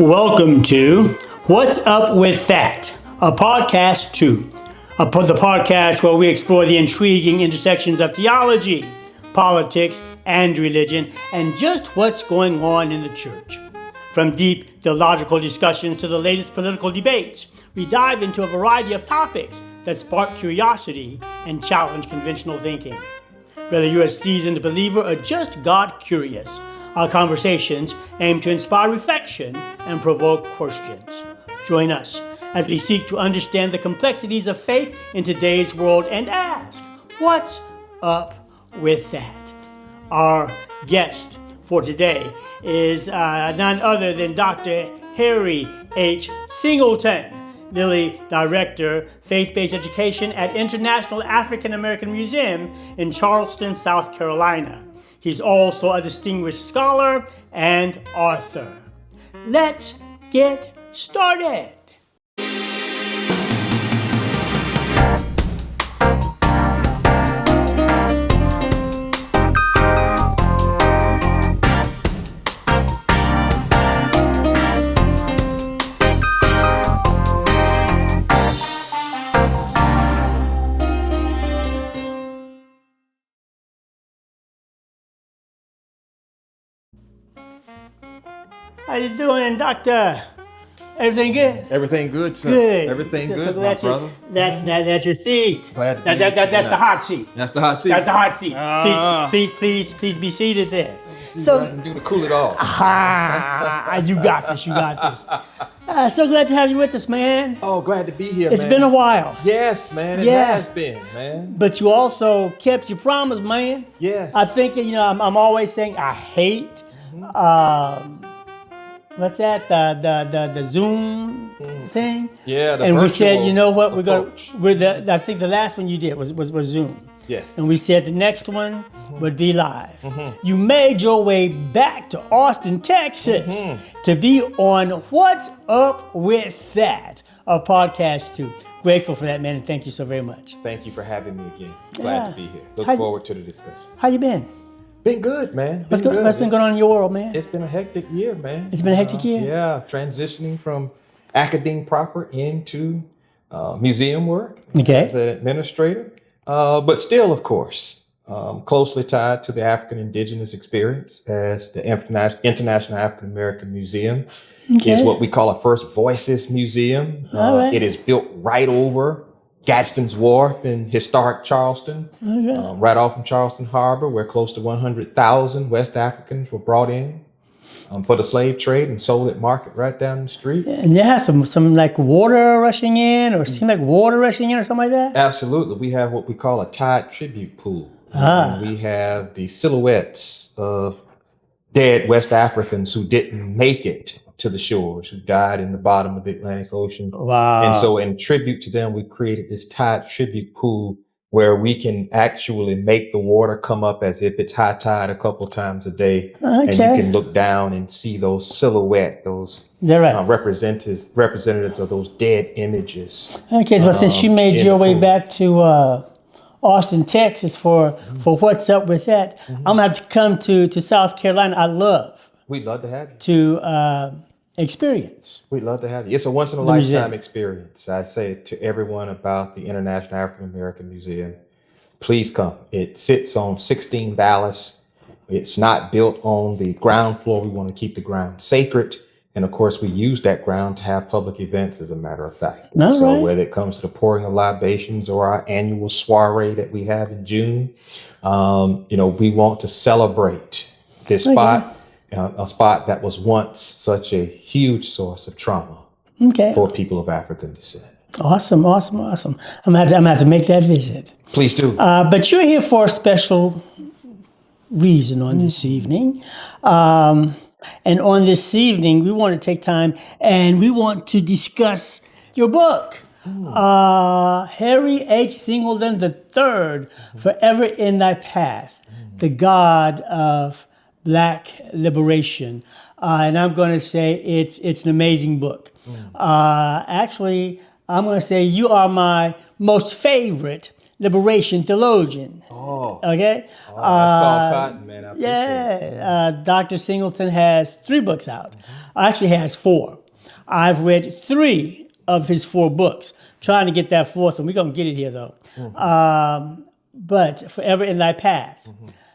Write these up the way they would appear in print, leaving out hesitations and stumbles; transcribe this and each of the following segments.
Welcome to What's Up With That, a podcast too. The podcast where we explore the intriguing intersections of theology, politics, and religion, and just what's going on in the church. From deep theological discussions to the latest political debates, we dive into a variety of topics that spark curiosity and challenge conventional thinking. Whether you're a seasoned believer or just God curious, our conversations aim to inspire reflection and provoke questions. Join us as we seek to understand the complexities of faith in today's world and ask, what's up with that? Our guest for today is none other than Dr. Harry H. Singleton, Lilly Director, Faith-Based Education at International African American Museum in Charleston, South Carolina. He's also a distinguished scholar and author. Let's get started. How you doing, Doctor? Everything good? Everything good, sir. Good. Everything So good, glad my brother. That's your seat. Glad to be That's the hot seat. That's the hot seat. That's the hot seat. Please be seated there. See what I can do to cool it off. You got this. You got this. So glad to have you with us, man. Oh, glad to be here, It's man. been a while. Yes, man. It Yeah. has been, man. But you also kept your promise, man. Yes. I think, I'm always saying I hate, what's that, the Zoom thing? Yeah, the and we virtual said, you know what, approach. I think the last one you did was Zoom. Yes. And we said the next one would be live. You made your way back to Austin, Texas to be on What's Up With That, a podcast too. Grateful for that, man, and thank you so very much. Thank you for having me again. Glad to be here. Look How- forward to the discussion. How you been? Been good, man. What's good. been going on in your world, man? It's been a hectic year, man. It's been a hectic year? Yeah, transitioning from academe proper into museum work Okay. as an administrator. But still, of course, closely tied to the African indigenous experience as the International African American Museum is what we call a First Voices Museum. All right. It is built right over Gadsden's Wharf in historic Charleston, right off from Charleston Harbor, where close to 100,000 West Africans were brought in for the slave trade and sold at market right down the street. And there has some like water rushing in, or seem like water rushing in, or something like that. Absolutely. We have what we call a tide tribute pool. And we have the silhouettes of dead West Africans who didn't make it to the shores, who died in the bottom of the Atlantic Ocean. Wow. And so in tribute to them, we created this tide tribute pool where we can actually make the water come up as if it's high tide a couple times a day. And you can look down and see those silhouettes, those Is that right? representatives of those dead images. Okay, so since you made in your the way pool. back to Austin, Texas for What's Up With That, I'm gonna have to come to South Carolina. I love We'd love to have you. to experience. We'd love to have you. It's a once in a museum. lifetime experience. I say to everyone about the International African American Museum, please come. It sits on 16 ballast. It's not built on the ground floor. We want to keep the ground sacred. And of course, we use that ground to have public events, as a matter of fact. All So right. whether it comes to the pouring of libations or our annual soiree that we have in June, we want to celebrate this spot. A spot that was once such a huge source of trauma Okay. for people of African descent. Awesome. I'm gonna have to make that visit. Please do. But you're here for a special reason on this evening. And on this evening, we want to take time and we want to discuss your book, Harry H. Singleton III, Forever in Thy Path, The God of Black Liberation. And I'm going to say it's an amazing book. Actually, I'm going to say you are my most favorite Liberation Theologian. Oh, Okay? that's tall cotton, man. I appreciate it. Yeah, Dr. Singleton has 3 books out. Actually has 4. I've read 3 of his 4 books, trying to get that 4th one. We're going to get it here, though. But Forever in Thy Path,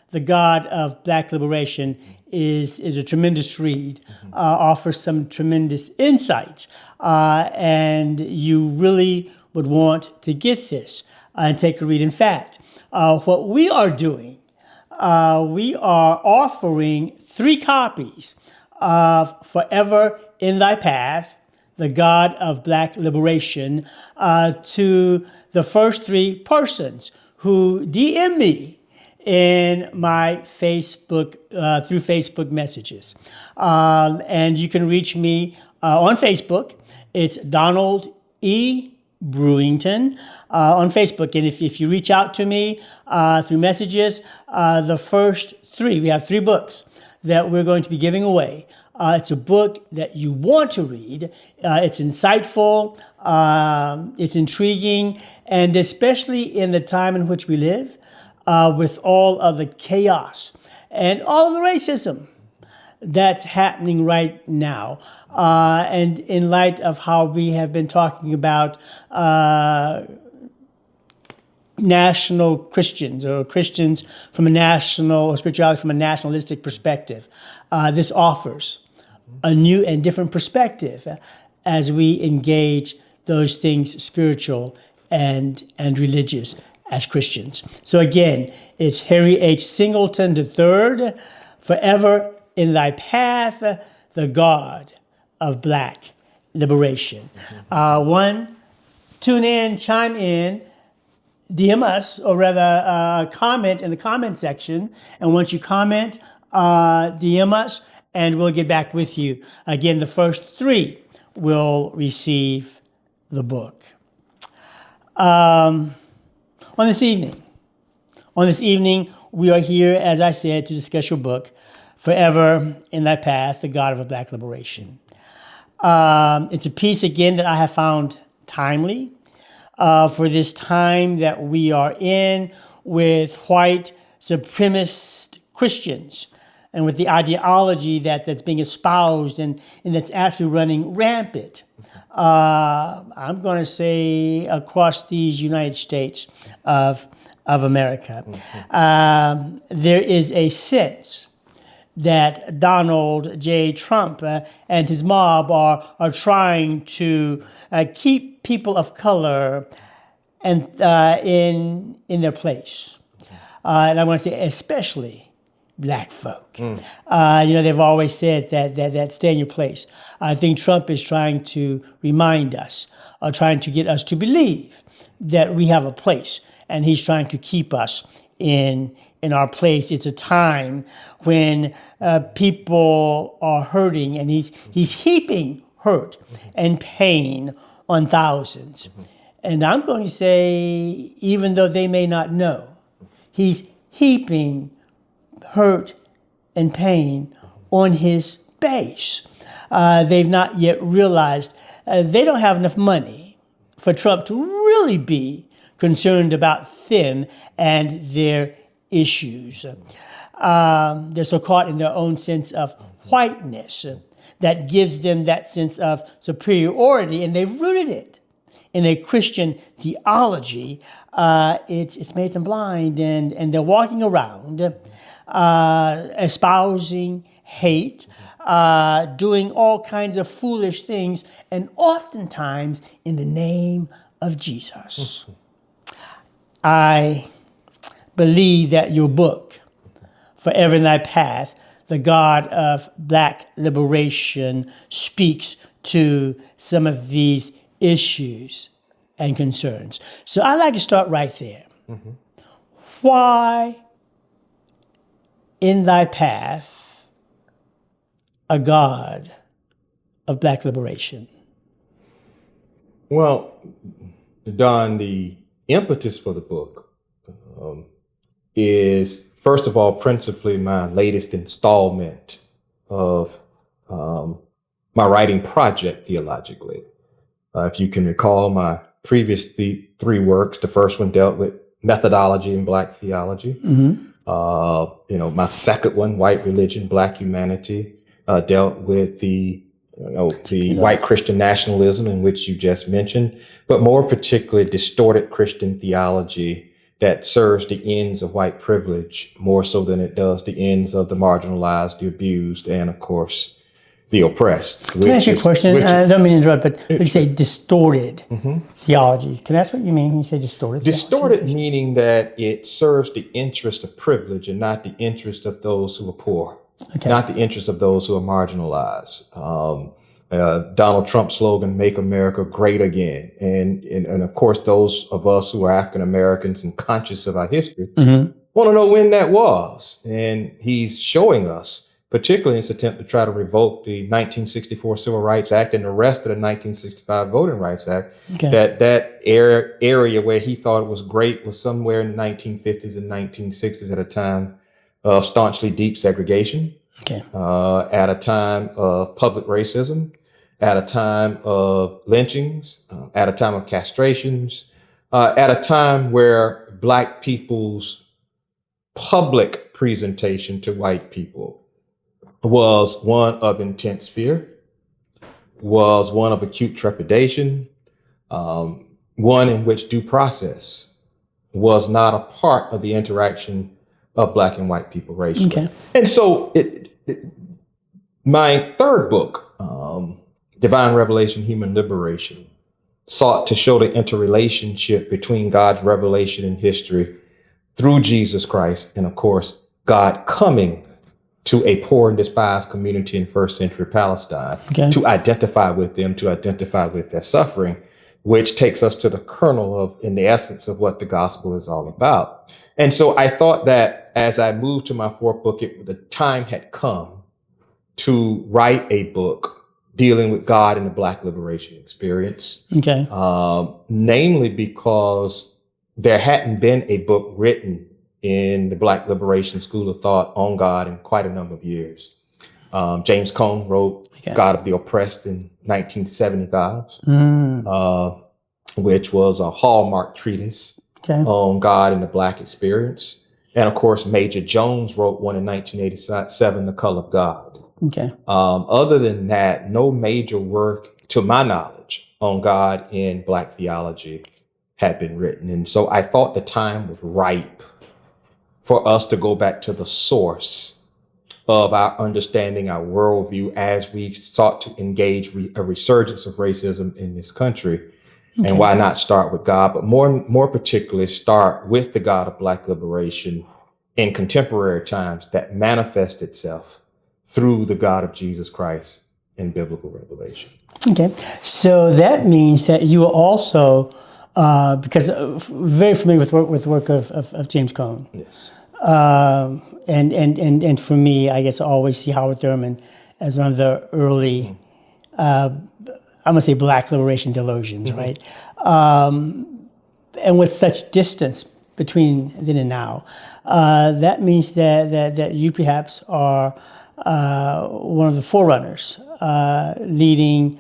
The God of Black Liberation, is a tremendous read, offers some tremendous insights, and you really would want to get this and take a read. In fact, what we are doing, we are offering 3 copies of Forever in Thy Path, The God of Black Liberation, to the first 3 persons who DM me in my Facebook, through Facebook messages. And you can reach me on Facebook. It's Donald E. Brewington on Facebook. And if you reach out to me through messages, the first 3, we have 3 books that we're going to be giving away. It's a book that you want to read. It's insightful, it's intriguing, and especially in the time in which we live, with all of the chaos and all of the racism that's happening right now. And in light of how we have been talking about national Christians, or Christians from a national, or spirituality from a nationalistic perspective, this offers a new and different perspective as we engage those things spiritual and religious as Christians. So again, it's Harry H. Singleton III, Forever in Thy Path, The God of Black Liberation. Tune in, chime in, DM us, or rather comment in the comment section. And once you comment, DM us, and we'll get back with you. Again, the first 3 will receive the book. On this evening, we are here, as I said, to discuss your book, Forever in Thy Path, The God of Black Liberation. It's a piece, again, that I have found timely for this time that we are in, with white supremacist Christians and with the ideology that's being espoused and that's actually running rampant. I'm going to say across these United States of America. There is a sense that Donald J. Trump and his mob are trying to keep people of color and in their place. And I want to say especially Black folk. They've always said that stay in your place. I think Trump is trying to remind us, or trying to get us to believe that we have a place, and he's trying to keep us in our place. It's a time when people are hurting, and he's heaping hurt and pain on thousands. And I'm going to say, even though they may not know, he's heaping hurt and pain on his base. They've not yet realized they don't have enough money for Trump to really be concerned about them and their issues. They're so caught in their own sense of whiteness that gives them that sense of superiority, and they've rooted it in a Christian theology. It's made them blind, and they're walking around espousing hate, doing all kinds of foolish things, and oftentimes in the name of Jesus. I believe that your book, Forever in Thy Path, The God of Black Liberation, speaks to some of these issues and concerns. So I'd like to start right there. Why in Thy Path, a God of Black Liberation? Well, Don, the impetus for the book is, first of all, principally my latest installment of my writing project theologically. If you can recall my previous 3 works, the first one dealt with methodology in Black theology. My second one, White Religion, Black Humanity, dealt with the white Christian nationalism, in which you just mentioned, but more particularly distorted Christian theology that serves the ends of white privilege more so than it does the ends of the marginalized, the abused, and of course, the oppressed. Can I ask you a question? I don't mean to interrupt, but when you say distorted theologies, can I ask what you mean when you say distorted? Distorted meaning that it serves the interest of privilege and not the interest of those who are poor, not the interest of those who are marginalized. Donald Trump's slogan, "Make America Great Again." And of course, those of us who are African Americans and conscious of our history want to know when that was. And he's showing us, particularly in his attempt to try to revoke the 1964 Civil Rights Act and the rest of the 1965 Voting Rights Act, that area where he thought it was great was somewhere in the 1950s and 1960s at a time of staunchly deep segregation, at a time of public racism, at a time of lynchings, at a time of castrations, at a time where Black people's public presentation to white people was one of intense fear, was one of acute trepidation, one in which due process was not a part of the interaction of Black and white people racially. And so my third book, Divine Revelation, Human Liberation, sought to show the interrelationship between God's revelation in history through Jesus Christ and, of course, God coming to a poor and despised community in first century Palestine to identify with them, to identify with their suffering, which takes us to the kernel of, in the essence of what the gospel is all about. And so I thought that as I moved to my fourth book, the time had come to write a book dealing with God and the Black liberation experience. Namely because there hadn't been a book written in the Black liberation school of thought on God in quite a number of years. James Cone wrote God of the Oppressed in 1975, which was a hallmark treatise on God and the Black experience. And of course, Major Jones wrote one in 1987, The Color of God. Other than that, no major work, to my knowledge, on God in Black theology had been written. And so I thought the time was ripe for us to go back to the source of our understanding, our worldview, as we sought to engage a resurgence of racism in this country. And why not start with God, but more particularly start with the God of Black liberation in contemporary times that manifests itself through the God of Jesus Christ in biblical revelation. So that means that you are also, because very familiar with the work of James Cone. Yes. And for me, I guess I always see Howard Thurman as one of the early, I'm gonna say Black liberation theologians, right? And with such distance between then and now, that means that you perhaps are one of the forerunners, leading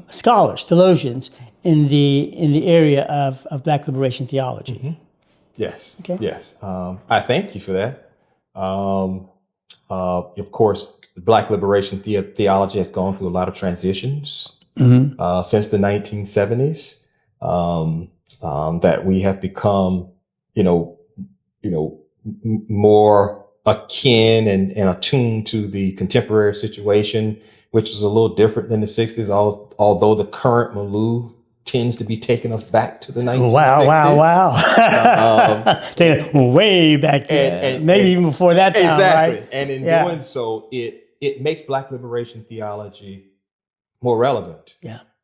scholars, theologians in the area of Black liberation theology. Yes. Yes. I thank you for that. Of course, Black liberation theology has gone through a lot of transitions since the 1970s. That we have become, more akin and attuned to the contemporary situation, which is a little different than the 60s. Although the current milieu tends to be taking us back to the 1960s. Wow. Taking it way back then, maybe even before that time, exactly. Right? And in doing so, it makes Black liberation theology more relevant.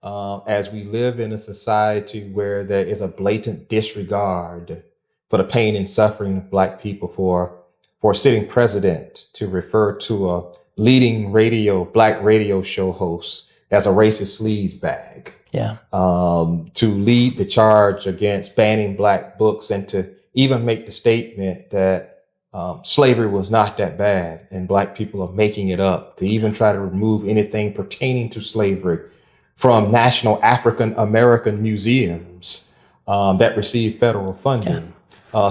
As we live in a society where there is a blatant disregard for the pain and suffering of Black people, for a sitting president to refer to a leading Black radio show host as a racist sleazebag. To lead the charge against banning Black books and to even make the statement that slavery was not that bad and Black people are making it up, to even try to remove anything pertaining to slavery from national African American museums, that receive federal funding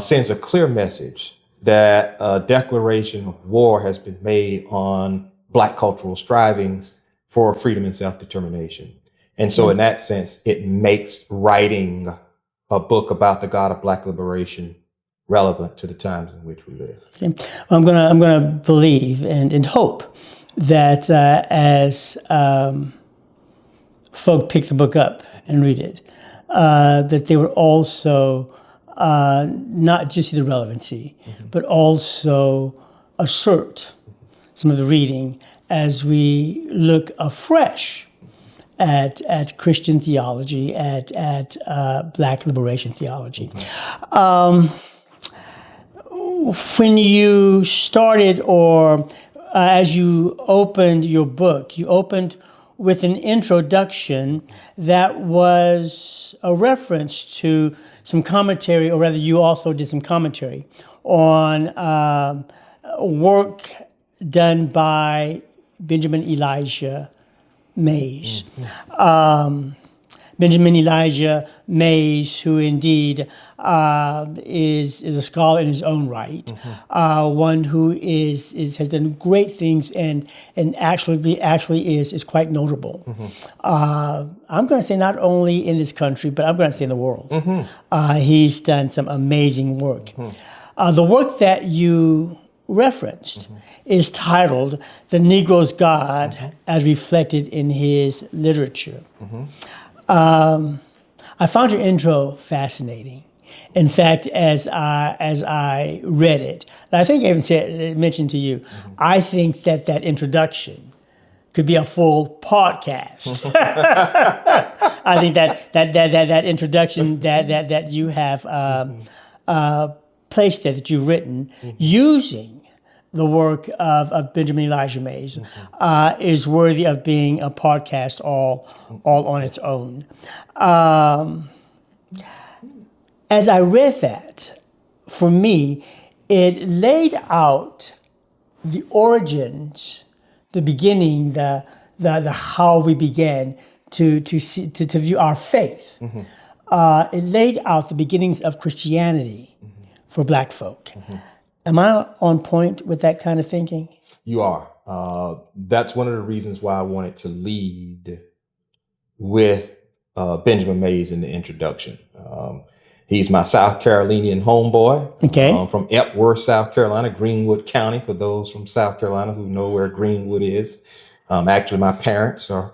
sends a clear message that a declaration of war has been made on Black cultural strivings for freedom and self-determination. And so in that sense, it makes writing a book about the God of Black liberation relevant to the times in which we live. Okay. Well, I'm gonna believe and hope that as folk pick the book up and read it, that they would also not just see the relevancy, but also assert some of the reading as we look afresh at Christian theology, at Black liberation theology. When you started, or as you opened your book, you opened with an introduction that was a reference to some commentary, or rather you also did some commentary on work done by Benjamin Elijah Mays. Benjamin Elijah Mays, who indeed is a scholar in his own right, one who has done great things and actually is quite notable. I'm going to say not only in this country, but I'm going to say in the world. He's done some amazing work. The work that you referenced is titled "The Negro's God as Reflected in His Literature." I found your intro fascinating. In fact, as I read it, and I think I even mentioned to you, I think that introduction could be a full podcast. I think that introduction that you have placed there, that you've written, using the work of Benjamin Elijah Mays, is worthy of being a podcast all on its own. As I read that, for me, it laid out the origins, the beginning, the how we began to view our faith. It laid out the beginnings of Christianity for Black folk. Am I on point with that kind of thinking? You are. That's one of the reasons why I wanted to lead with Benjamin Mays in the introduction. He's my South Carolinian homeboy. Okay. From Epworth, South Carolina, Greenwood County, for those from South Carolina who know where Greenwood is. Actually, my parents are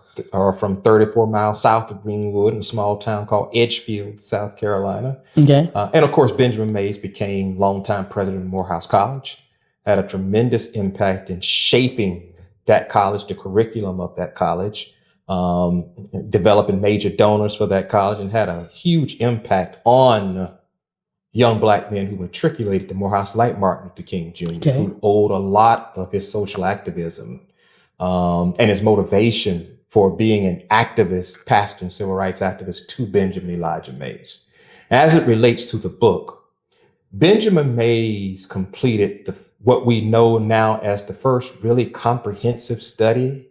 from 34 miles south of Greenwood in a small town called Edgefield, South Carolina. Okay. And of course, Benjamin Mays became longtime president of Morehouse College, had a tremendous impact in shaping that college, the curriculum of that college, developing major donors for that college, and had a huge impact on young Black men who matriculated to Morehouse like Martin Luther King Jr., who owed a lot of his social activism and his motivation for being an activist, pastor and civil rights activist, to Benjamin Elijah Mays. As it relates to the book, Benjamin Mays completed what we know now as the first really comprehensive study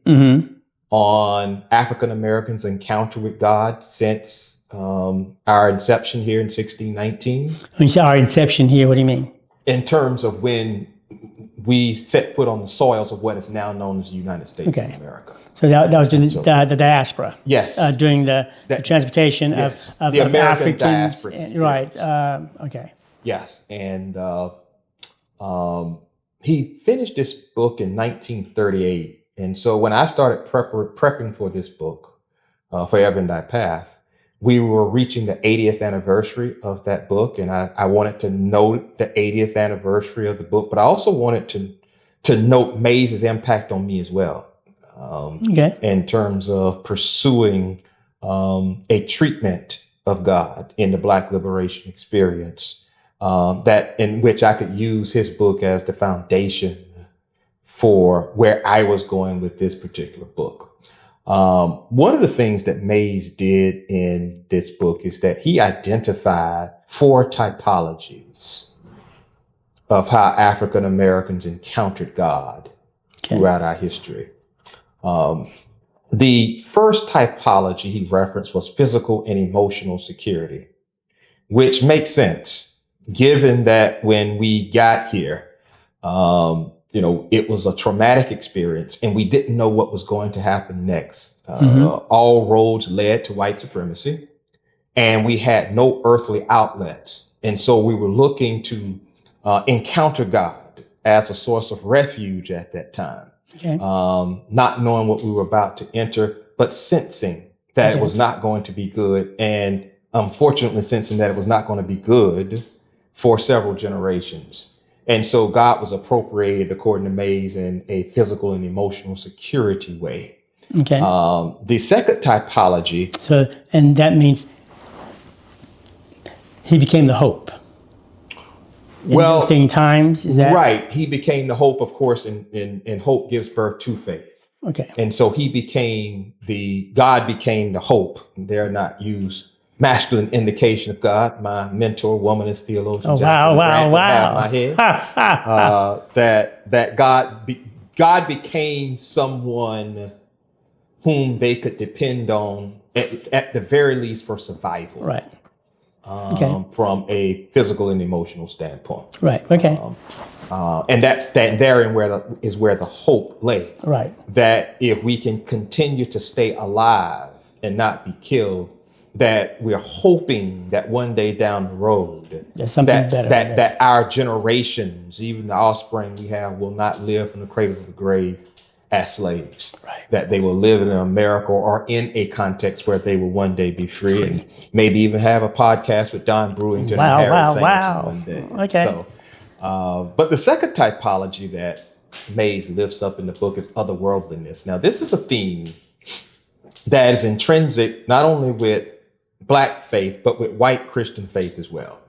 on African Americans' encounter with God since our inception here in 1619. When you say our inception here, what do you mean? In terms of when we set foot on the soils of what is now known as the United States of America. So that was during the diaspora. Yes. During the transportation of the American Africans. diaspora. Right. Okay. Yes. And he finished this book in 1938. And so when I started prepping for this book, Forever in Thy Path, we were reaching the 80th anniversary of that book. And I wanted to note the 80th anniversary of the book, but I also wanted to note Mays' impact on me as well. In terms of pursuing a treatment of God in the Black liberation experience, that in which I could use his book as the foundation for where I was going with this particular book. One of the things that Mays did in this book is that he identified 4 typologies of how African Americans encountered God throughout our history. The first typology he referenced was physical and emotional security. which makes sense given that when we got here, it was a traumatic experience and we didn't know what was going to happen next. All roads led to white supremacy and we had no earthly outlets. And so we were looking to encounter God as a source of refuge at that time, not knowing what we were about to enter, but sensing that it was not going to be good. And unfortunately, sensing that it was not going to be good for several generations. And so God was appropriated, according to Mays, in a physical and emotional security way. Okay. The second typology. So, and that means he became the hope. In interesting times, is that right? He became the hope, of course, and hope gives birth to faith. Okay. And so God became the hope. They're not used masculine indication of God. My mentor, womanist theologian, wow. my head. That God became someone whom they could depend on at the very least for survival. Right. From a physical and emotional standpoint. Right. Okay. And that therein is where the hope lay. Right. That if we can continue to stay alive and not be killed, that we're hoping that one day down the road, there's something better. That our generations, even the offspring we have, will not live from the cradle to the grave as slaves. Right. That they will live in America or in a context where they will one day be free. And maybe even have a podcast with Don Brewington and Harry Sampson one day. Okay. So, but the second typology that Mays lifts up in the book is otherworldliness. Now, this is a theme that is intrinsic not only with Black faith, but with white Christian faith as well.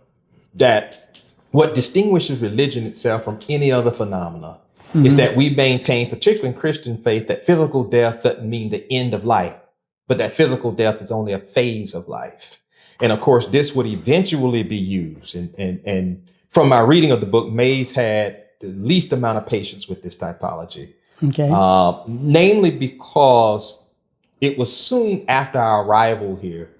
That what distinguishes religion itself from any other phenomena is that we maintain, particularly in Christian faith, that physical death doesn't mean the end of life, but that physical death is only a phase of life. And of course, this would eventually be used. And from my reading of the book, Mays had the least amount of patience with this typology. Okay. Namely because it was soon after our arrival here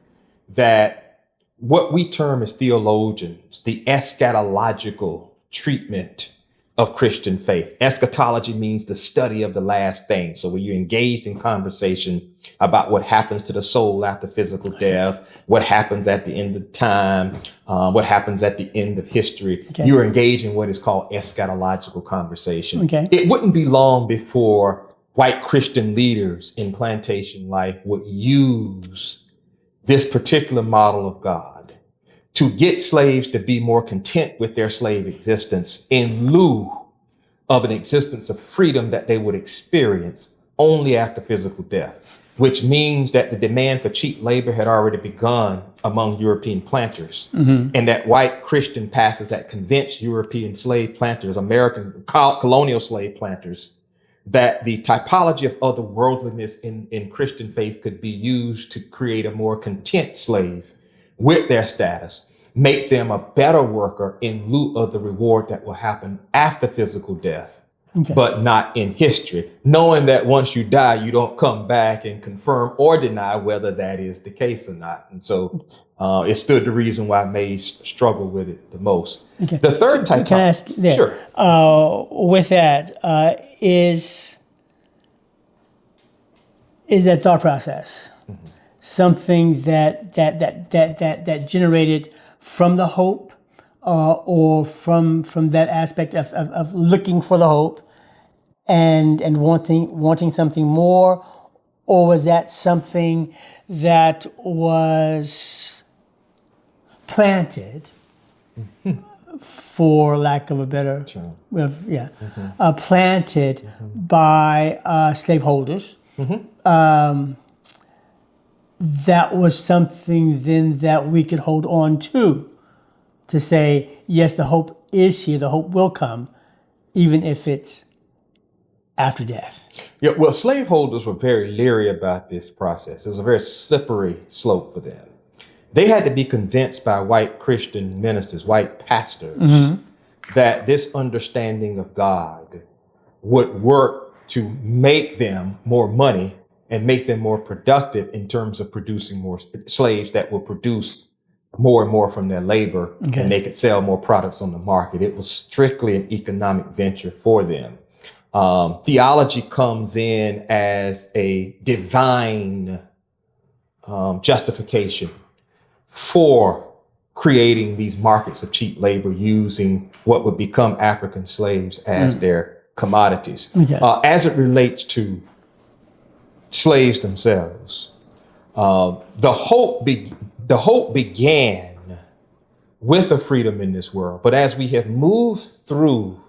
that what we term as theologians, the eschatological treatment of Christian faith. Eschatology means the study of the last thing. So when you're engaged in conversation about what happens to the soul after physical death, what happens at the end of time, what happens at the end of history, you're engaged in what is called eschatological conversation. Okay. It wouldn't be long before white Christian leaders in plantation life would use this particular model of God to get slaves to be more content with their slave existence in lieu of an existence of freedom that they would experience only after physical death, which means that the demand for cheap labor had already begun among European planters, and that white Christian pastors had convinced European slave planters, American colonial slave planters, that the typology of otherworldliness in Christian faith could be used to create a more content slave with their status, make them a better worker in lieu of the reward that will happen after physical death, but not in history, knowing that once you die, you don't come back and confirm or deny whether that is the case or not. And so it stood the reason why Mays struggled with it the most. Okay. The third type. Can I ask that? Sure. With that, is that thought process something that generated from the hope, or from that aspect of looking for the hope and wanting something more, or was that something that was planted, for lack of a better, planted by slaveholders? That was something then that we could hold on to say, yes, the hope is here, the hope will come, even if it's after death. Yeah, well, slaveholders were very leery about this process. It was a very slippery slope for them. They had to be convinced by white Christian ministers, white pastors, that this understanding of God would work to make them more money and make them more productive in terms of producing more slaves that will produce more and more from their labor, and they could sell more products on the market. It was strictly an economic venture for them. Theology comes in as a divine justification for creating these markets of cheap labor, using what would become African slaves as their commodities. As it relates to slaves themselves, the hope began with a freedom in this world. But as we have moved through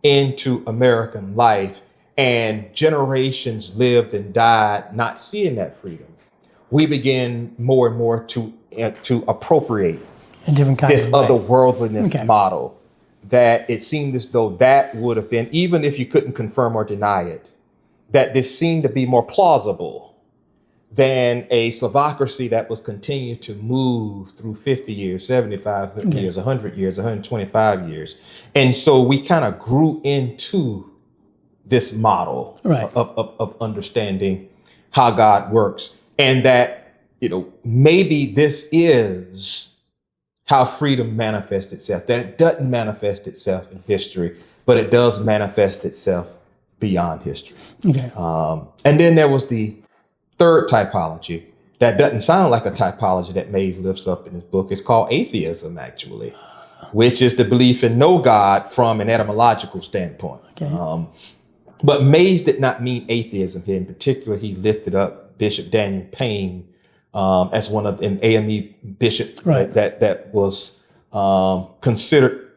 into American life and generations lived and died not seeing that freedom, we begin more and more to appropriate in different kinds this of way. otherworldliness model, that it seemed as though that would have been, even if you couldn't confirm or deny it, that this seemed to be more plausible than a Slavocracy that was continued to move through 50 years, 75 years, 100 years, 125 years. And so we kind of grew into this model of understanding how God works, and that, maybe this is how freedom manifests itself, that it doesn't manifest itself in history, but it does manifest itself beyond history. And then there was the third typology that doesn't sound like a typology that Mays lifts up in his book. It's called atheism, actually, which is the belief in no God from an etymological standpoint. But Mays did not mean atheism here. In particular, he lifted up Bishop Daniel Payne as one of an AME bishop that was considered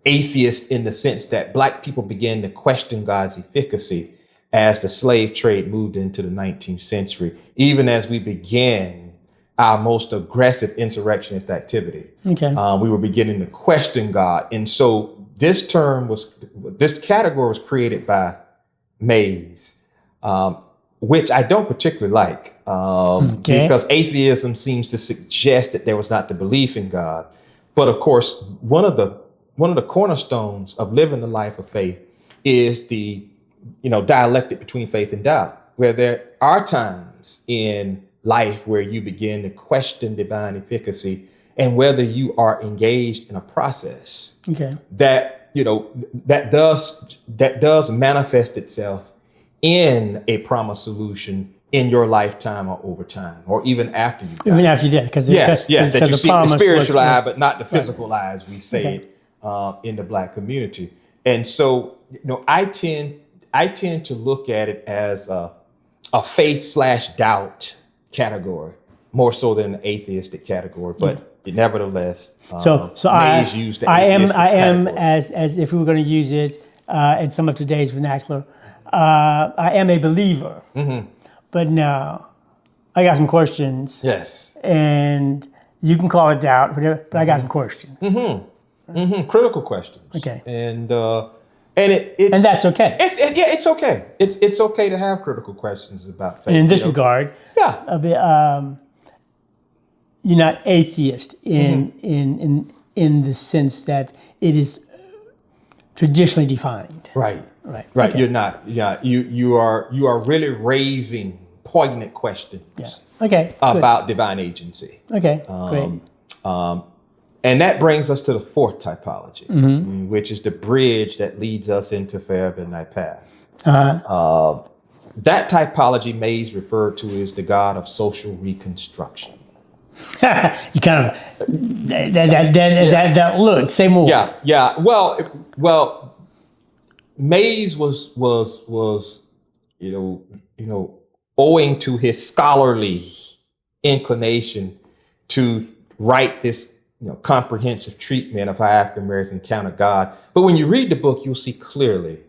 atheist in the sense that Black people began to question God's efficacy as the slave trade moved into the 19th century, even as we began our most aggressive insurrectionist activity. We were beginning to question God. And so this category was created by Mays, which I don't particularly like, because atheism seems to suggest that there was not the belief in God. But of course, one of the cornerstones of living the life of faith is the dialectic between faith and doubt, where there are times in life where you begin to question divine efficacy and whether you are engaged in a process that does manifest itself in a promised solution in your lifetime or over time, or even after you die. Even after you did, because that you see the spiritual eye, was, but not the physical eye, as we say it in the Black community. And so, I tend to look at it as a faith/doubt category, more so than an atheistic category. But nevertheless, Mays used the atheistic category. as if we were going to use it in some of today's vernacular, I am a believer. But now I got some questions. Yes. And you can call it doubt, whatever, but I got some questions. Critical questions. And that's okay. It's okay. It's okay to have critical questions about faith. And in this regard, you're not atheist in the sense that it is traditionally defined. Right. Okay. You're not. Yeah. You are really raising poignant questions. About divine agency. Great. And that brings us to the fourth typology, which is the bridge that leads us into forever in thy path. That typology Mays referred to as the God of social reconstruction. You kind of that look. Say more. Yeah. Well. Mays was owing to his scholarly inclination to write this comprehensive treatment of how African Americans encounter God. But when you read the book, you'll see clearly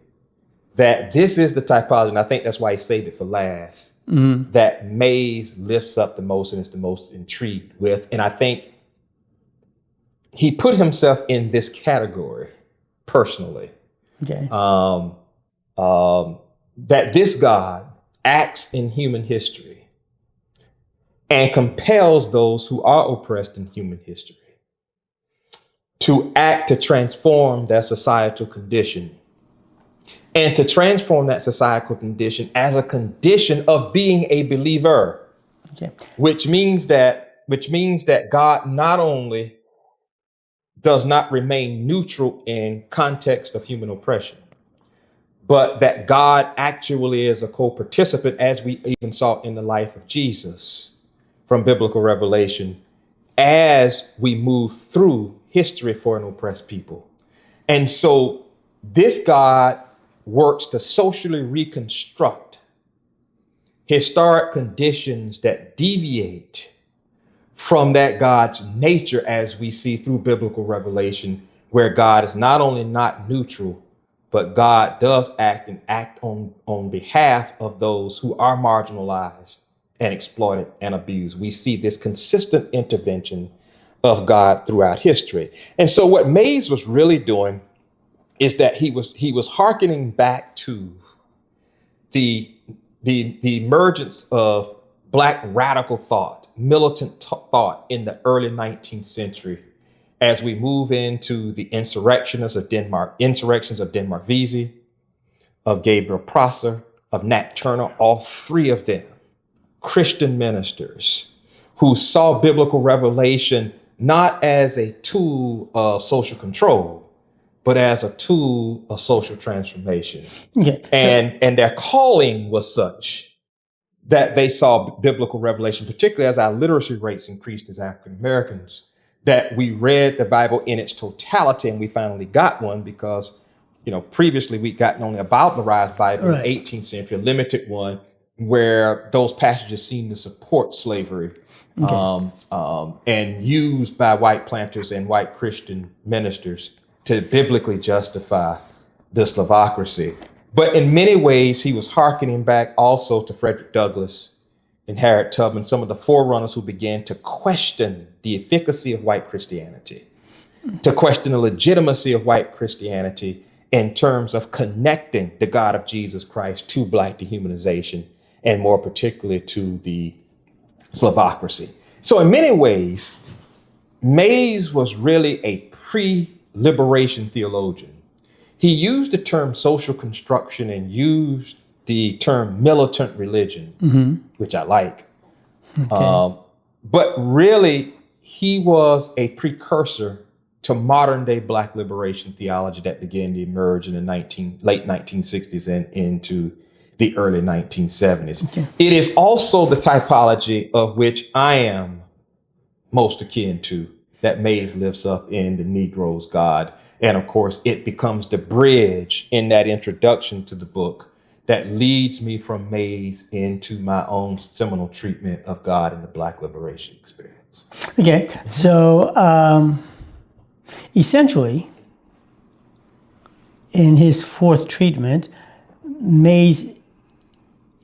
that this is the typology, and I think that's why he saved it for last, that Mays lifts up the most and is the most intrigued with. And I think he put himself in this category personally. That this God acts in human history and compels those who are oppressed in human history to act to transform their societal condition, and to transform that societal condition as a condition of being a believer, which means that which means that God not only does not remain neutral in context of human oppression, but that God actually is a co-participant, as we even saw in the life of Jesus from biblical revelation, as we move through history for an oppressed people. And so this God works to socially reconstruct historic conditions that deviate from that God's nature, as we see through biblical revelation, where God is not only not neutral, but God does act on behalf of those who are marginalized and exploited and abused. We see this consistent intervention of God throughout history. And so what Mays was really doing is that he was hearkening back to the emergence of Black radical thought, militant thought in the early 19th century, as we move into the insurrections of Denmark Vesey, of Gabriel Prosser, of Nat Turner, all three of them Christian ministers who saw biblical revelation not as a tool of social control, but as a tool of social transformation. Okay. And their calling was such that they saw biblical revelation, particularly as our literacy rates increased as African Americans, that we read the Bible in its totality, and we finally got one because, previously we'd gotten only about the Rise Bible in the 18th century, a limited one, where those passages seemed to support slavery, and used by white planters and white Christian ministers to biblically justify the slavocracy. But in many ways, he was hearkening back also to Frederick Douglass and Harriet Tubman, some of the forerunners who began to question the efficacy of white Christianity, to question the legitimacy of white Christianity in terms of connecting the God of Jesus Christ to Black dehumanization, and more particularly to the slavocracy. So in many ways, Mays was really a pre-liberation theologian. He used the term social construction and used the term militant religion, which I like. Okay. But really, he was a precursor to modern day Black liberation theology that began to emerge in the late 1960s and into the early 1970s. Okay. It is also the typology of which I am most akin to, that Mays lifts up in The Negro's God. And of course, it becomes the bridge in that introduction to the book that leads me from Mays into my own seminal treatment of God in the Black liberation experience. Okay, so essentially, in his fourth treatment, Mays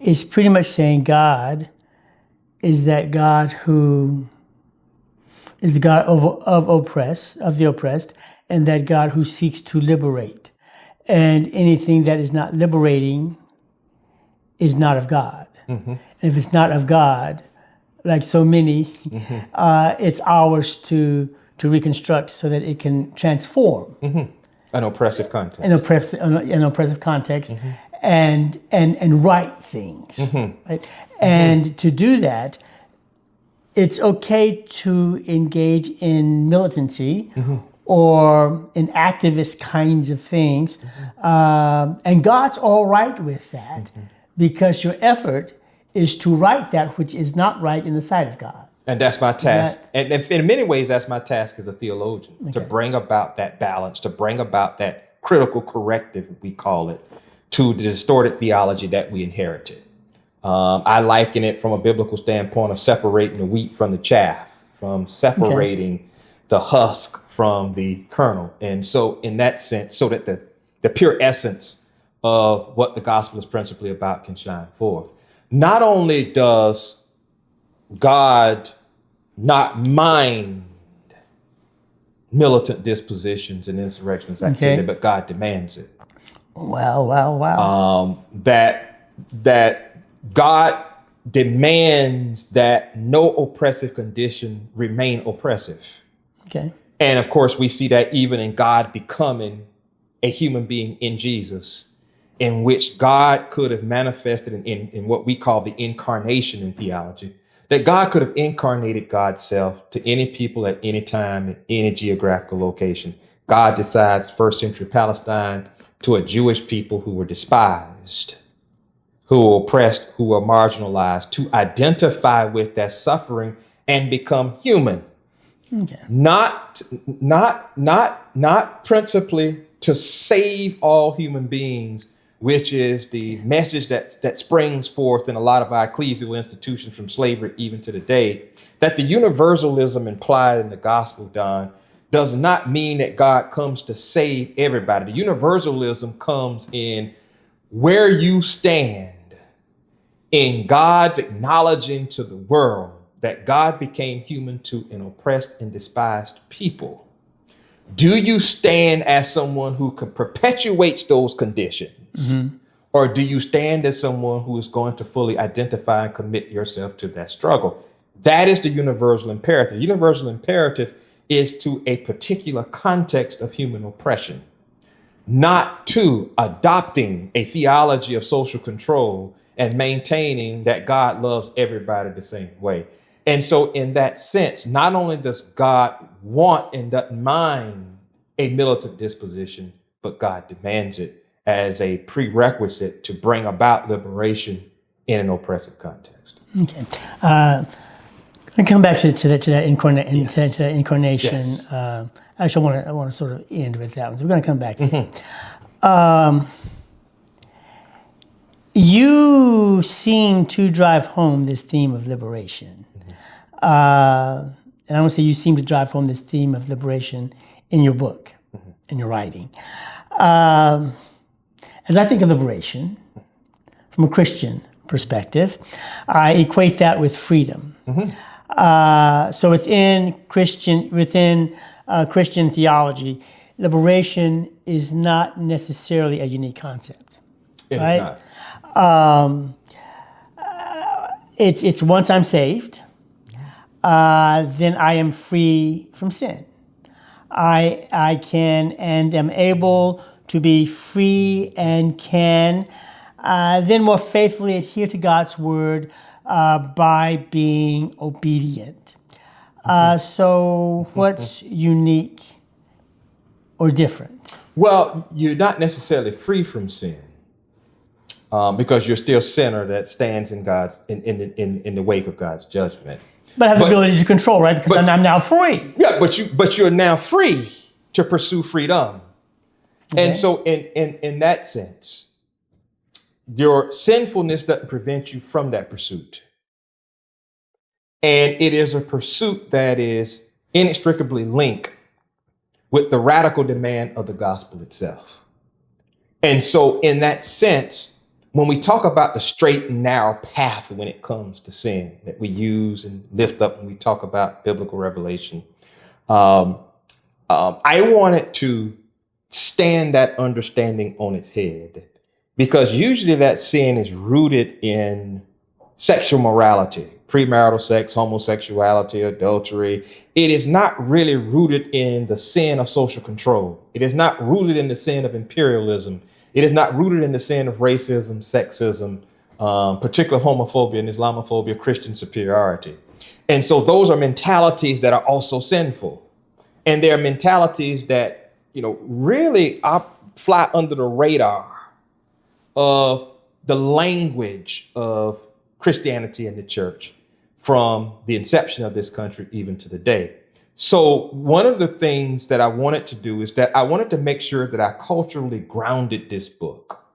is pretty much saying God is that God who is the God of the oppressed, and that God who seeks to liberate. And anything that is not liberating is not of God. Mm-hmm. And if it's not of God, like so many, it's ours to reconstruct so that it can transform. Mm-hmm. An oppressive context. An oppressive context, and right things. Mm-hmm. Right? And to do that, it's okay to engage in militancy or in activist kinds of things. And God's all right with that because your effort is to right that which is not right in the sight of God. And that's my task. And in many ways, that's my task as a theologian, to bring about that balance, to bring about that critical corrective, we call it, to the distorted theology that we inherited. I liken it from a biblical standpoint of separating the wheat from the chaff, from separating the husk from the kernel. And so in that sense, so that the pure essence of what the gospel is principally about can shine forth. Not only does God not mind militant dispositions and insurrections activity, but God demands it. Wow. That God demands that no oppressive condition remain oppressive. Okay. And of course, we see that even in God becoming a human being in Jesus, in which God could have manifested in what we call the incarnation in theology, that God could have incarnated God's self to any people at any time, in any geographical location. God decides first century Palestine to a Jewish people who were despised, who were oppressed, who were marginalized, to identify with that suffering and become human. Okay. Not principally to save all human beings, which is the message that springs forth in a lot of our ecclesial institutions from slavery even to today, that the universalism implied in the gospel, Don, does not mean that God comes to save everybody. The universalism comes in where you stand in God's acknowledging to the world that God became human to an oppressed and despised people. Do you stand as someone who perpetuates those conditions? Mm-hmm. Or do you stand as someone who is going to fully identify and commit yourself to that struggle? That is the universal imperative. The universal imperative is to a particular context of human oppression, not to adopting a theology of social control and maintaining that God loves everybody the same way. And so in that sense, not only does God want and doesn't mind a militant disposition, but God demands it as a prerequisite to bring about liberation in an oppressive context. Okay. I'm going to come back to that incarnation. Yes. Actually, I want to sort of end with that one. So we're going to come back. Mm-hmm. You seem to drive home this theme of liberation. Mm-hmm. And I want to say you seem to drive home this theme of liberation in your book, mm-hmm. in your writing. As I think of liberation from a Christian perspective, I equate that with freedom. Mm-hmm. So within Christian theology, liberation is not necessarily a unique concept. It right? is not. It's once I'm saved, then I am free from sin. I can and am able to be free and can then more faithfully adhere to God's word by being obedient. So what's unique or different? Well, you're not necessarily free from sin because you're still a sinner that stands in God's in the wake of God's judgment. But I have the ability to control, right? Because I'm now free. Yeah, but you're now free to pursue freedom. Okay. And so in that sense, your sinfulness doesn't prevent you from that pursuit. And it is a pursuit that is inextricably linked with the radical demand of the gospel itself. And so in that sense, when we talk about the straight and narrow path when it comes to sin that we use and lift up when we talk about biblical revelation, I wanted to stand that understanding on its head, because usually that sin is rooted in sexual morality, premarital sex, homosexuality, adultery. It is not really rooted in the sin of social control. It is not rooted in the sin of imperialism. It is not rooted in the sin of racism, sexism, particular homophobia and Islamophobia, Christian superiority. And so those are mentalities that are also sinful. And they're mentalities that, really fly under the radar of the language of Christianity and the church from the inception of this country even to the day. So one of the things that I wanted to do is that I wanted to make sure that I culturally grounded this book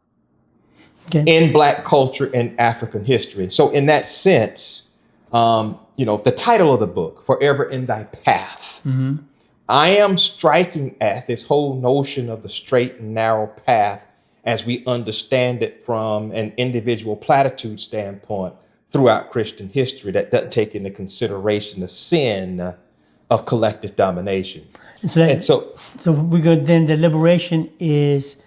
in Black culture and African history. So in that sense, the title of the book, Forever in Thy Path, mm-hmm. I am striking at this whole notion of the straight and narrow path as we understand it from an individual platitude standpoint throughout Christian history that doesn't take into consideration the sin of collective domination. So we go, then the liberation is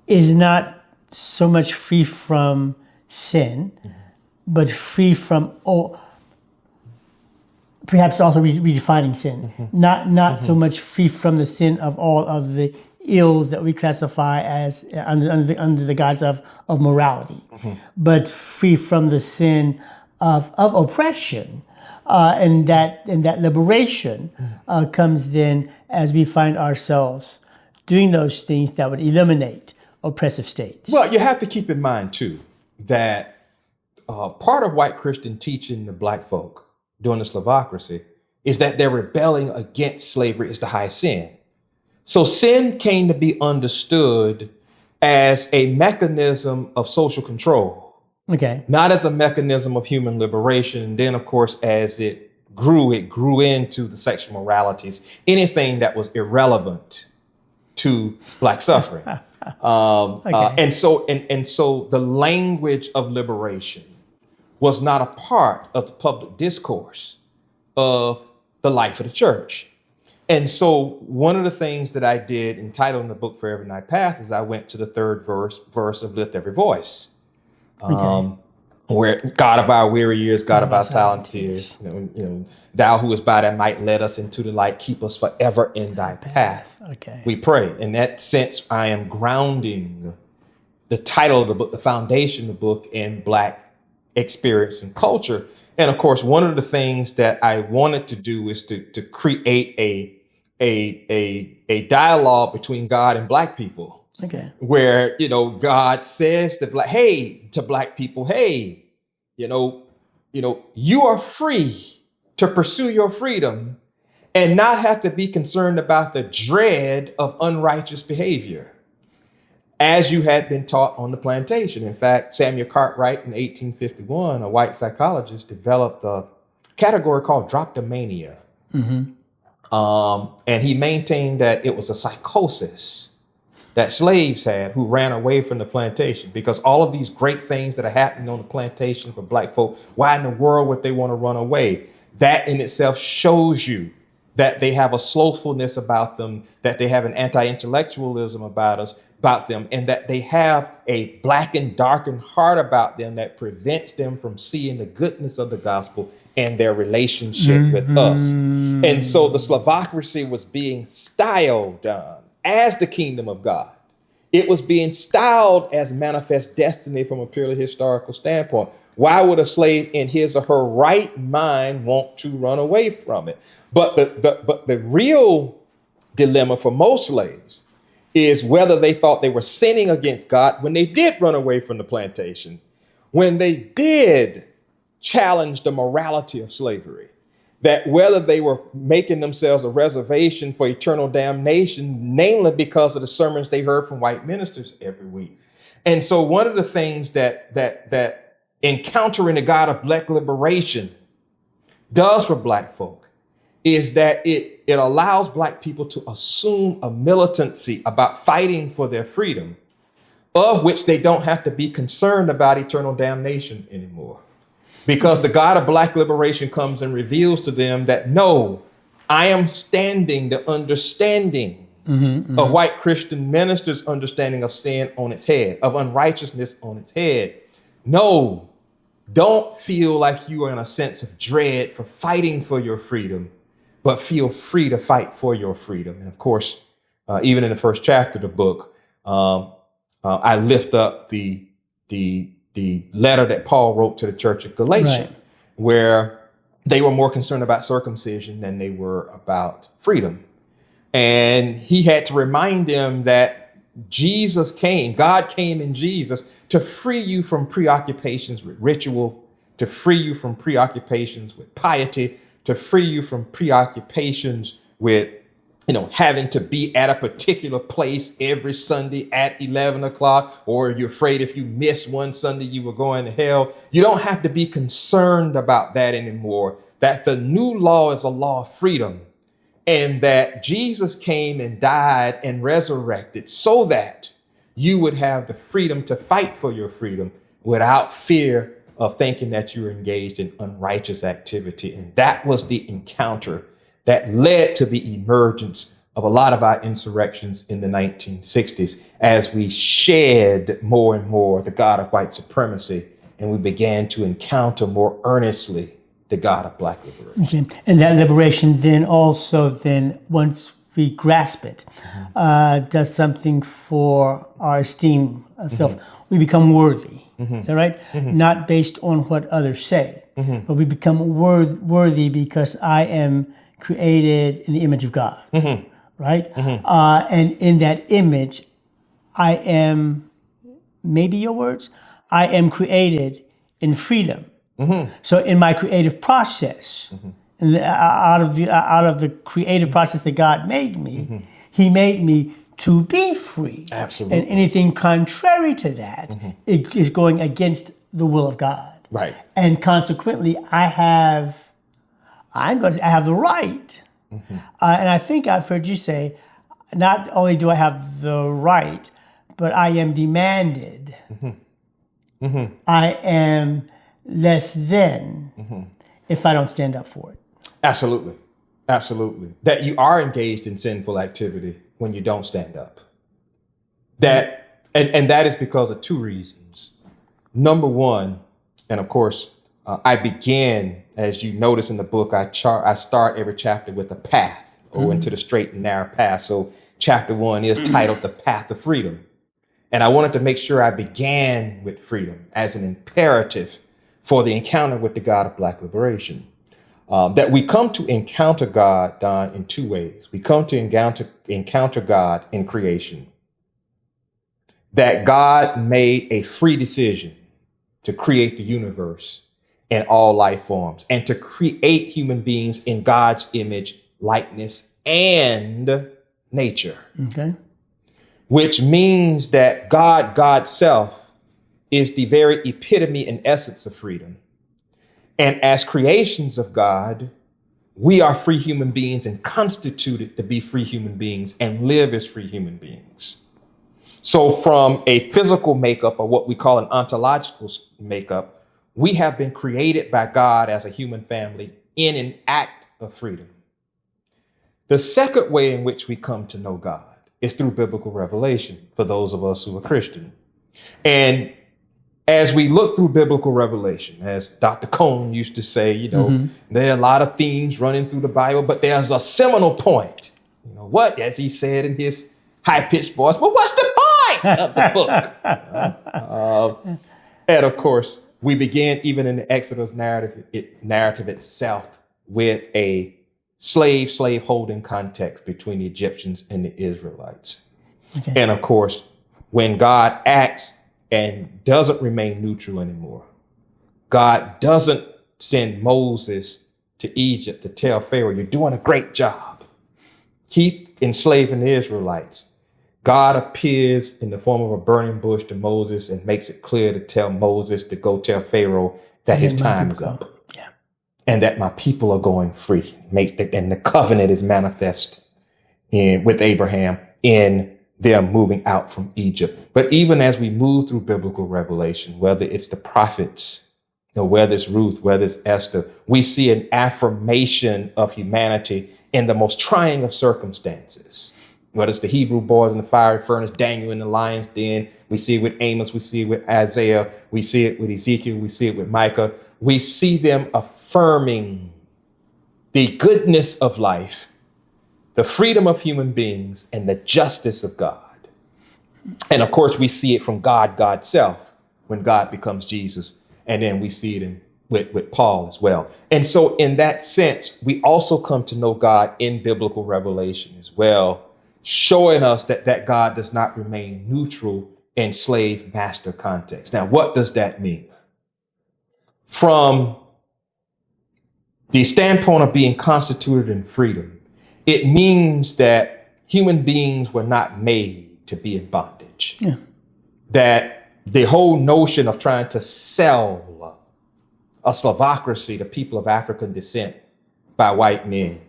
not so much free from sin, mm-hmm. but free from, perhaps also redefining sin. Mm-hmm. Not mm-hmm. so much free from the sin of all of the ills that we classify as under the guise of morality, mm-hmm. but free from the sin of oppression. And that liberation comes then as we find ourselves doing those things that would eliminate oppressive states. Well, you have to keep in mind, too, that part of white Christian teaching the black folk during the Slavocracy is that they're rebelling against slavery is the high sin. So sin came to be understood as a mechanism of social control, Okay. not as a mechanism of human liberation. And then, of course, as it grew into the sexual moralities, anything that was irrelevant to black suffering. And so the language of liberation was not a part of the public discourse of the life of the church. And so one of the things that I did in titling the book For Every Night Path is I went to the third verse of Lift Every Voice, where God of our weary years, God of our silent tears, thou who is by thy might led us into the light, keep us forever in thy path. Okay. We pray. In that sense, I am grounding the title of the book, the foundation of the book, in black experience and culture. And of course, one of the things that I wanted to do is to create a dialogue between God and black people. Okay. Where, God says to black people, hey, you are free to pursue your freedom and not have to be concerned about the dread of unrighteous behavior, as you had been taught on the plantation. In fact, Samuel Cartwright in 1851, a white psychologist, developed a category called droptomania. And he maintained that it was a psychosis that slaves had who ran away from the plantation, because all of these great things that are happening on the plantation for black folk, why in the world would they want to run away? That in itself shows you that they have a slothfulness about them, that they have an anti-intellectualism about them, and that they have a black and darkened heart about them that prevents them from seeing the goodness of the gospel and their relationship with us. And so the Slavocracy was being styled as the kingdom of God. It was being styled as manifest destiny from a purely historical standpoint. Why would a slave in his or her right mind want to run away from it? But the real dilemma for most slaves is whether they thought they were sinning against God when they did run away from the plantation, when they did challenge the morality of slavery, that whether they were making themselves a reservation for eternal damnation, namely because of the sermons they heard from white ministers every week. And so one of the things that encountering the God of black liberation does for black folk is that it allows black people to assume a militancy about fighting for their freedom, of which they don't have to be concerned about eternal damnation anymore. Because the God of black liberation comes and reveals to them that, no, I am standing the understanding of white Christian ministers' understanding of sin on its head, of unrighteousness on its head. No, don't feel like you are in a sense of dread for fighting for your freedom, but feel free to fight for your freedom. And of course, even in the first chapter of the book, I lift up the letter that Paul wrote to the church of Galatia, where they were more concerned about circumcision than they were about freedom. And he had to remind them that God came in Jesus to free you from preoccupations with ritual, to free you from preoccupations with piety, to free you from preoccupations with having to be at a particular place every Sunday at 11 o'clock, or you're afraid if you miss one Sunday, you were going to hell. You don't have to be concerned about that anymore, that the new law is a law of freedom, and that Jesus came and died and resurrected so that you would have the freedom to fight for your freedom without fear of thinking that you're engaged in unrighteous activity. And that was the encounter that led to the emergence of a lot of our insurrections in the 1960s, as we shed more and more the God of white supremacy, and we began to encounter more earnestly the God of black liberation. Okay. And that liberation then also once we grasp it, does something for our esteem of self. We become worthy. Is that right? Not based on what others say, but we become worthy because I am created in the image of God, right? And in that image, I am, maybe your words, I am created in freedom. So in my creative process, out of the creative process that God made me, He made me to be free. Absolutely. And anything contrary to that it is going against the will of God. Right. And consequently, I have the right. And I think I've heard you say, not only do I have the right, but I am demanded. I am less than if I don't stand up for it. Absolutely. Absolutely. That you are engaged in sinful activity when you don't stand up. That, and that is because of two reasons. Number one, and of course, I begin, as you notice in the book, I start every chapter with a path or into the straight and narrow path. So chapter 1 is titled The Path of Freedom. And I wanted to make sure I began with freedom as an imperative for the encounter with the God of Black liberation. That we come to encounter God, Don, in two ways. We come to encounter God in creation. That God made a free decision to create the universe and all life forms and to create human beings in God's image, likeness, and nature. Okay. Which means that God's self, is the very epitome and essence of freedom. And as creations of God, we are free human beings and constituted to be free human beings and live as free human beings. So from a physical makeup, or what we call an ontological makeup, we have been created by God as a human family in an act of freedom. The second way in which we come to know God is through biblical revelation for those of us who are Christian. And as we look through biblical revelation, as Dr. Cone used to say, there are a lot of themes running through the Bible, but there's a seminal point. What, as he said in his high-pitched voice, well, what's the point of the book? And of course, we begin even in the Exodus narrative itself with a slave-holding context between the Egyptians and the Israelites. Okay. And of course, when God acts and doesn't remain neutral anymore, God doesn't send Moses to Egypt to tell Pharaoh, you're doing a great job. Keep enslaving the Israelites. God appears in the form of a burning bush to Moses and makes it clear to tell Moses to go tell Pharaoh that his time is up. Yeah. And that my people are going free. And the covenant is manifest with Abraham in them moving out from Egypt. But even as we move through biblical revelation, whether it's the prophets, whether it's Ruth, whether it's Esther, we see an affirmation of humanity in the most trying of circumstances. Whether it's the Hebrew boys in the fiery furnace, Daniel in the lion's den, we see it with Amos, we see it with Isaiah, we see it with Ezekiel, we see it with Micah. We see them affirming the goodness of life, the freedom of human beings, and the justice of God. And of course, we see it from God's self when God becomes Jesus. And then we see it with Paul as well. And so in that sense, we also come to know God in biblical revelation as well, showing us that God does not remain neutral in slave-master context. Now, what does that mean? From the standpoint of being constituted in freedom, it means that human beings were not made to be in bondage. Yeah. That the whole notion of trying to sell a slavocracy to people of African descent by white men,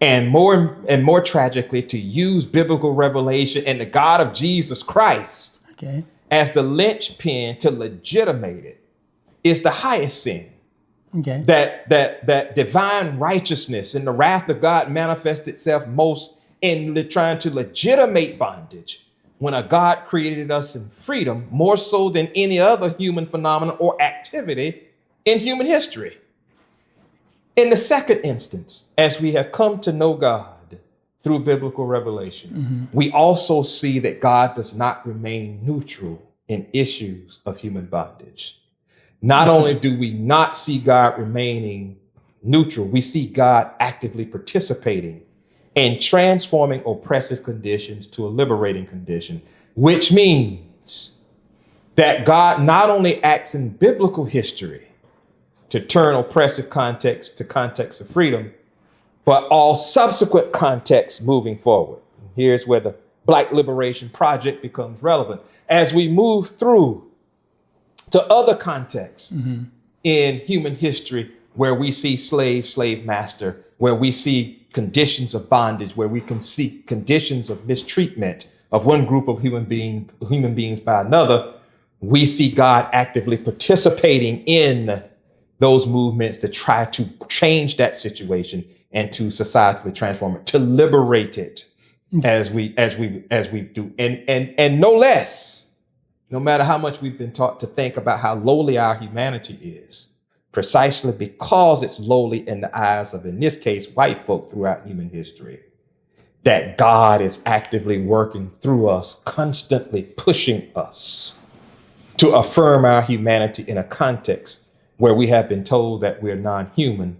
and more tragically, to use biblical revelation and the God of Jesus Christ as the linchpin to legitimate it, is the highest sin. Okay. That divine righteousness and the wrath of God manifests itself most in trying to legitimate bondage, when a God created us in freedom more so than any other human phenomenon or activity in human history. In the second instance, as we have come to know God through biblical revelation, we also see that God does not remain neutral in issues of human bondage. Not only do we not see God remaining neutral, we see God actively participating in transforming oppressive conditions to a liberating condition, which means that God not only acts in biblical history to turn oppressive context to context of freedom, but all subsequent contexts moving forward. Here's where the Black Liberation Project becomes relevant. As we move through to other contexts in human history, where we see slave, slave master, where we see conditions of bondage, where we can see conditions of mistreatment of one group of human beings by another, we see God actively participating in those movements to try to change that situation and to societally transform it, to liberate it as we do. And no less, no matter how much we've been taught to think about how lowly our humanity is, precisely because it's lowly in the eyes of, in this case, white folk throughout human history, that God is actively working through us, constantly pushing us to affirm our humanity in a context where we have been told that we're non-human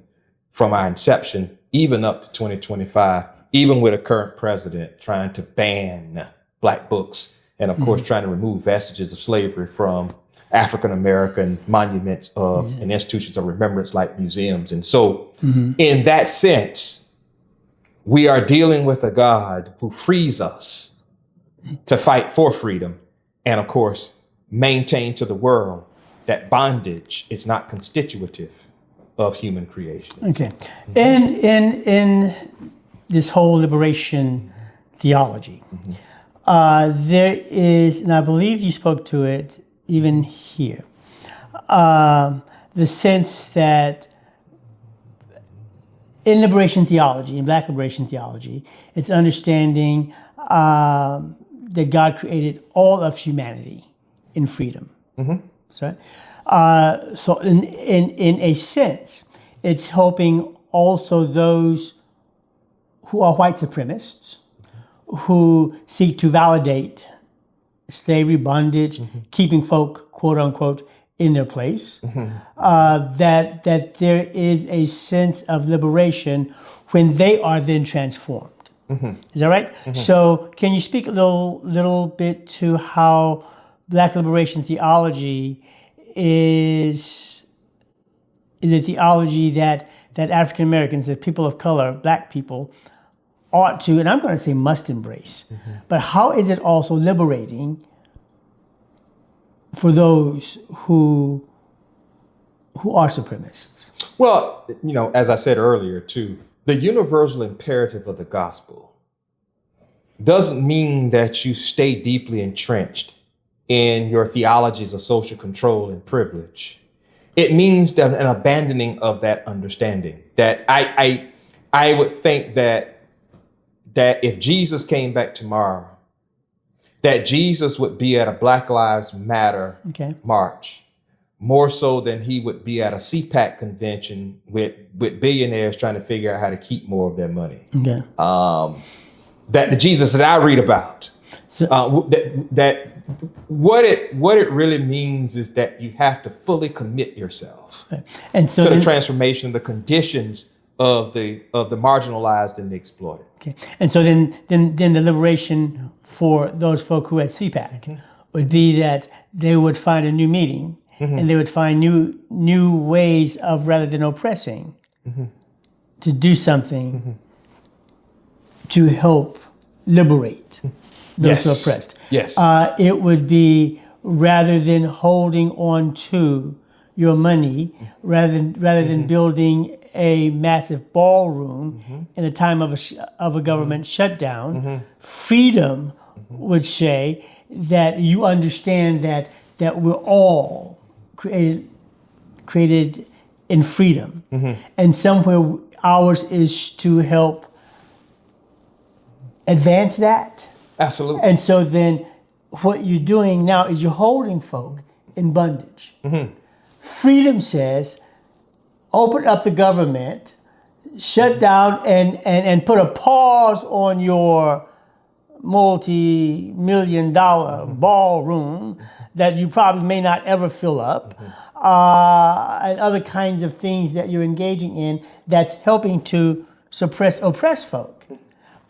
from our inception, even up to 2025, even with a current president trying to ban Black books and, of course, trying to remove vestiges of slavery from African-American monuments of and institutions of remembrance like museums. And so in that sense, we are dealing with a God who frees us to fight for freedom and, of course, maintain to the world that bondage is not constitutive of human creation. Okay. In this whole liberation theology, there is, and I believe you spoke to it even here, the sense that in liberation theology, in Black liberation theology, it's understanding that God created all of humanity in freedom. That's right. So in a sense, it's helping also those who are white supremacists, who seek to validate slavery, bondage, keeping folk, quote unquote, in their place, that there is a sense of liberation when they are then transformed. Is that right? So can you speak a little bit to how Black liberation theology is a theology that African Americans, that people of color, Black people, ought to, and I'm going to say must embrace, but how is it also liberating for those who are supremacists? Well, as I said earlier, too, the universal imperative of the gospel doesn't mean that you stay deeply entrenched in your theologies of social control and privilege. It means that an abandoning of that understanding. That I would think that if Jesus came back tomorrow, that Jesus would be at a Black Lives Matter march, more so than he would be at a CPAC convention with billionaires trying to figure out how to keep more of their money. That the Jesus that I read about, that what it really means is that you have to fully commit yourself and so to the transformation of the conditions of the marginalized and the exploited. Okay, and so then the liberation for those folk who had CPAC would be that they would find a new meeting and they would find new ways of, rather than oppressing, to do something to help liberate those who are oppressed. Yes. It would be, rather than holding on to your money, rather than building a massive ballroom in the time of a government shutdown, freedom would say that you understand that we're all created in freedom, and somewhere ours is to help advance that. Absolutely. And so then what you're doing now is you're holding folk in bondage. Freedom says, open up the government shut down and put a pause on your multi-million-dollar ballroom that you probably may not ever fill up, and other kinds of things that you're engaging in that's helping to oppress folk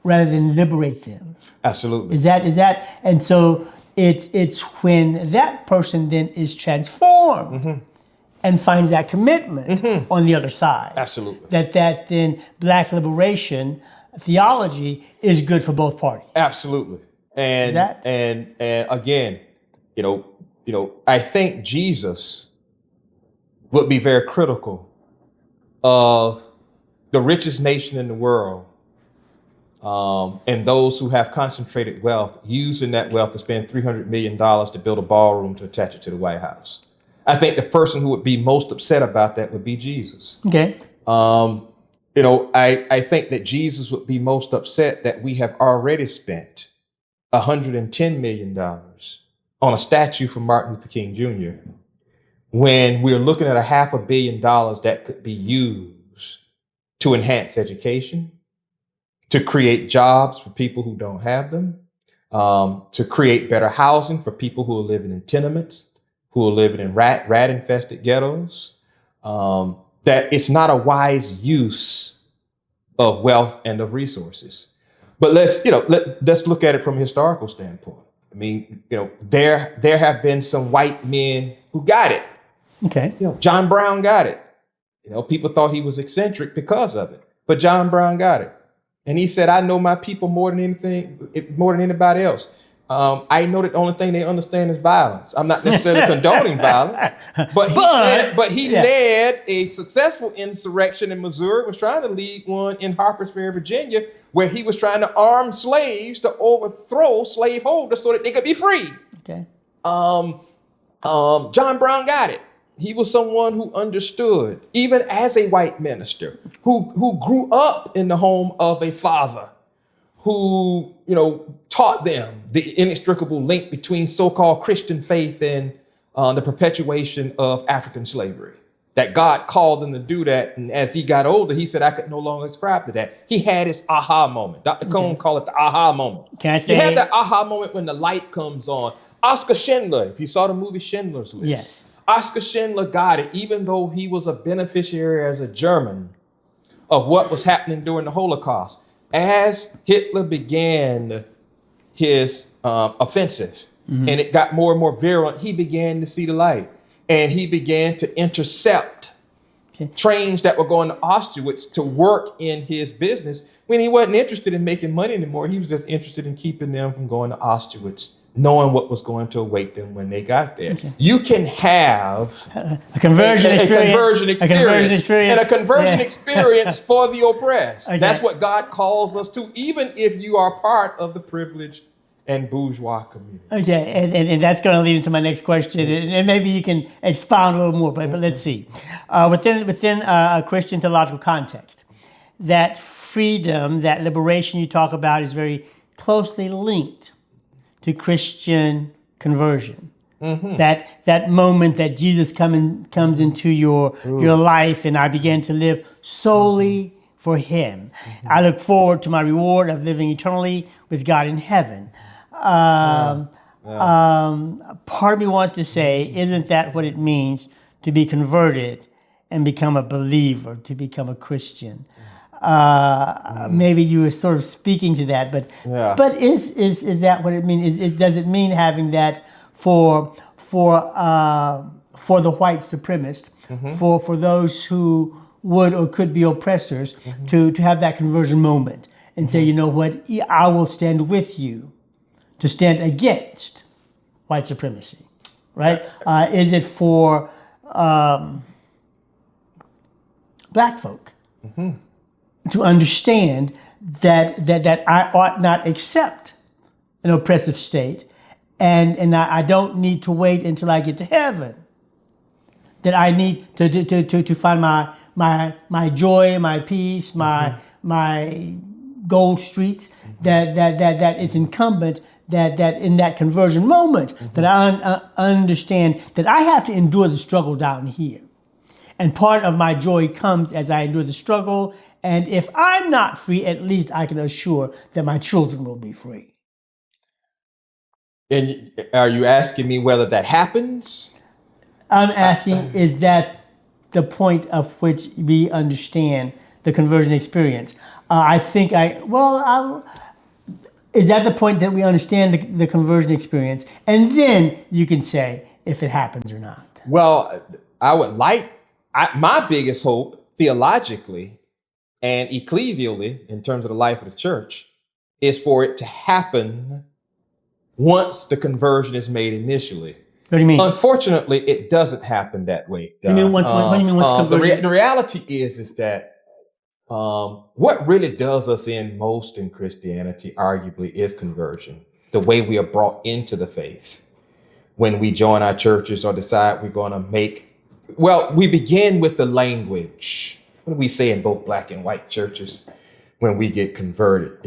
rather than liberate them. Absolutely. Is that and so it's when that person then is transformed and finds that commitment on the other side. Absolutely. That then Black liberation theology is good for both parties. Absolutely. And again, I think Jesus would be very critical of the richest nation in the world, and those who have concentrated wealth, using that wealth to spend $300 million to build a ballroom to attach it to the White House. I think the person who would be most upset about that would be Jesus. Okay. I think that Jesus would be most upset that we have already spent $110 million on a statue for Martin Luther King Jr. when we're looking at $500 million that could be used to enhance education, to create jobs for people who don't have them, to create better housing for people who are living in tenements, who are living in rat-infested ghettos, that it's not a wise use of wealth and of resources. But let's look at it from a historical standpoint. I mean, there have been some white men who got it. Okay. John Brown got it. People thought he was eccentric because of it, but John Brown got it. And he said, I know my people more than anybody else. I know that the only thing they understand is violence. I'm not necessarily condoning violence, but he led a successful insurrection in Missouri, was trying to lead one in Harpers Ferry, Virginia, where he was trying to arm slaves to overthrow slaveholders so that they could be free. Okay. John Brown got it. He was someone who understood, even as a white minister, who grew up in the home of a father, who, taught them the inextricable link between so-called Christian faith and the perpetuation of African slavery, that God called them to do that. And as he got older, he said, I could no longer ascribe to that. He had his aha moment. Dr. Cone called it the aha moment. Can I say? He had that aha moment when the light comes on. Oscar Schindler, if you saw the movie Schindler's List. Yes. Oscar Schindler got it, even though he was a beneficiary as a German of what was happening during the Holocaust. As Hitler began his offensive, and it got more and more virulent, he began to see the light, and he began to intercept trains that were going to Auschwitz to work in his business when he wasn't interested in making money anymore. He was just interested in keeping them from going to Auschwitz, knowing what was going to await them when they got there. Okay. You can have a conversion experience for the oppressed. Okay. That's what God calls us to, even if you are part of the privileged and bourgeois community. Okay, and that's going to lead into my next question, and maybe you can expound a little more, but let's see. Within a Christian theological context, that freedom, that liberation you talk about is very closely linked to Christian conversion. That moment that Jesus comes into your life, and I began to live solely for him. I look forward to my reward of living eternally with God in heaven. Part of me wants to say, isn't that what it means to be converted and become a believer, to become a Christian? Maybe you were sort of speaking to that, but is that what it means? Does it mean having that for the white supremacist, for those who would or could be oppressors, to have that conversion moment and say, you know what, I will stand with you to stand against white supremacy, right? Is it for black folk to understand that I ought not accept an oppressive state, and I don't need to wait until I get to heaven, that I need to find my joy, my peace, my gold streets, that it's incumbent that in that conversion moment that I understand that I have to endure the struggle down here. And part of my joy comes as I endure the struggle And if I'm not free, at least I can assure that my children will be free. And are you asking me whether that happens? I'm asking, is that the point of which we understand the conversion experience? Is that the point that we understand the conversion experience? And then you can say if it happens or not. Well, my biggest hope theologically and ecclesially in terms of the life of the church is for it to happen once the conversion is made initially. What do you mean? Unfortunately, it doesn't happen that way. What do you mean once conversion? The reality is that what really does us in most in Christianity, arguably, is conversion. The way we are brought into the faith. When we join our churches or decide we're going to we begin with the language. What do we say in both black and white churches when we get converted?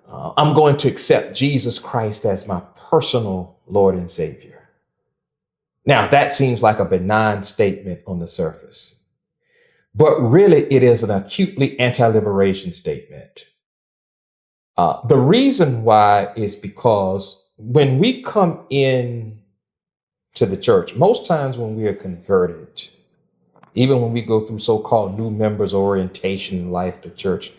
I'm going to accept Jesus Christ as my personal Lord and Savior. Now, that seems like a benign statement on the surface, but really it is an acutely anti-liberation statement. The reason why is because when we come in to the church, most times when we are converted, even when we go through so-called new members orientation in life to church,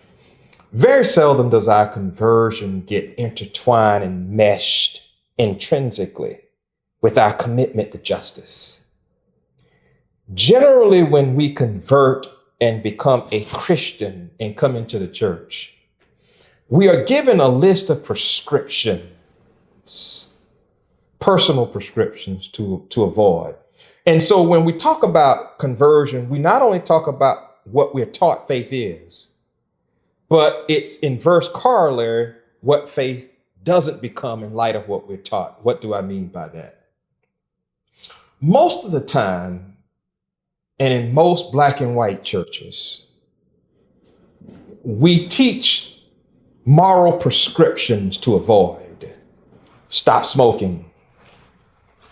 very seldom does our conversion get intertwined and meshed intrinsically with our commitment to justice. Generally, when we convert and become a Christian and come into the church, we are given a list of prescriptions, personal prescriptions to avoid. And so when we talk about conversion, we not only talk about what we're taught faith is, but it's inverse corollary what faith doesn't become in light of what we're taught. What do I mean by that? Most of the time, and in most black and white churches, we teach moral prescriptions to avoid. Stop smoking.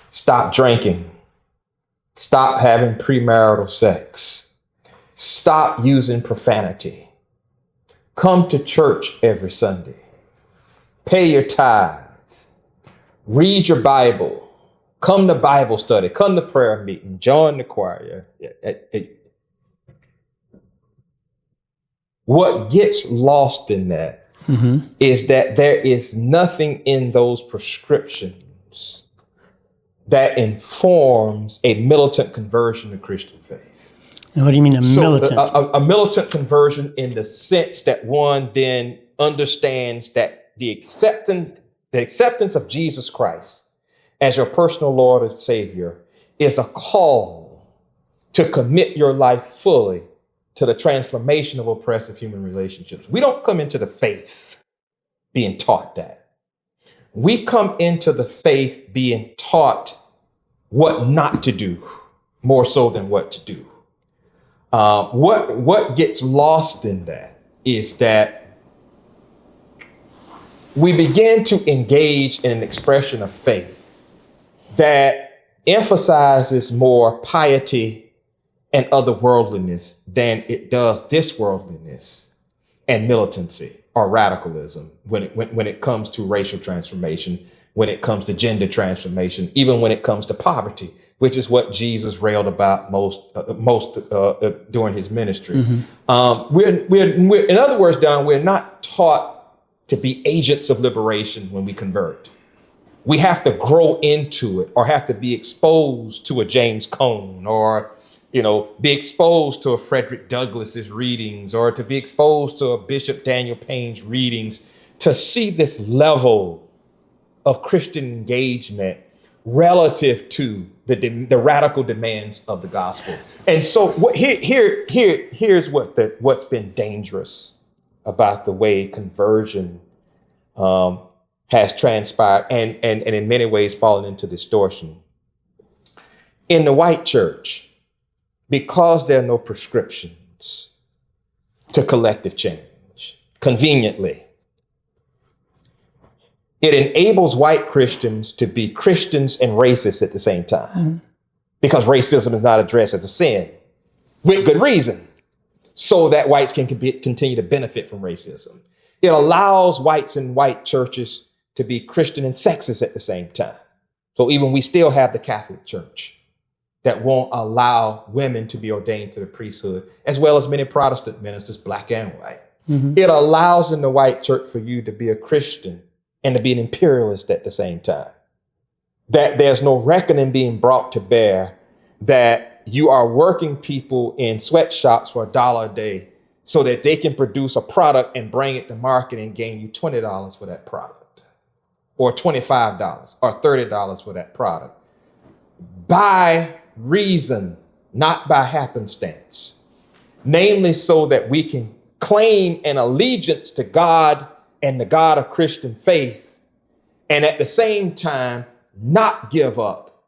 Stop drinking. Stop having premarital sex. Stop using profanity. Come to church every Sunday. Pay your tithes. Read your Bible. Come to Bible study. Come to prayer meeting. Join the choir. What gets lost in that is that there is nothing in those prescriptions that informs a militant conversion to Christian faith. And what do you mean militant? A militant conversion in the sense that one then understands that the acceptance of Jesus Christ as your personal Lord and Savior is a call to commit your life fully to the transformation of oppressive human relationships. We don't come into the faith being taught that. We come into the faith being taught what not to do, more so than what to do. What gets lost in that is that we begin to engage in an expression of faith that emphasizes more piety and otherworldliness than it does thisworldliness and militancy or radicalism when it comes to racial transformation, when it comes to gender transformation, even when it comes to poverty, which is what Jesus railed about most during his ministry. We're in other words, Don, we're not taught to be agents of liberation when we convert. We have to grow into it or have to be exposed to a James Cone or, be exposed to a Frederick Douglass's readings or to be exposed to a Bishop Daniel Payne's readings to see this level of Christian engagement relative to the radical demands of the gospel. And so here's what's been dangerous about the way conversion has transpired and in many ways fallen into distortion. In the white church, because there are no prescriptions to collective change, conveniently, it enables white Christians to be Christians and racists at the same time, because racism is not addressed as a sin, with good reason. so that whites can continue to benefit from racism. It allows whites in white churches to be Christian and sexist at the same time. So even we still have the Catholic Church that won't allow women to be ordained to the priesthood, as well as many Protestant ministers, black and white. It allows in the white church for you to be a Christian and to be an imperialist at the same time. That there's no reckoning being brought to bear that you are working people in sweatshops for $1 a day so that they can produce a product and bring it to market and gain you $20 for that product, or $25 or $30 for that product. By reason, not by happenstance. Namely, so that we can claim an allegiance to God and the God of Christian faith, and at the same time, not give up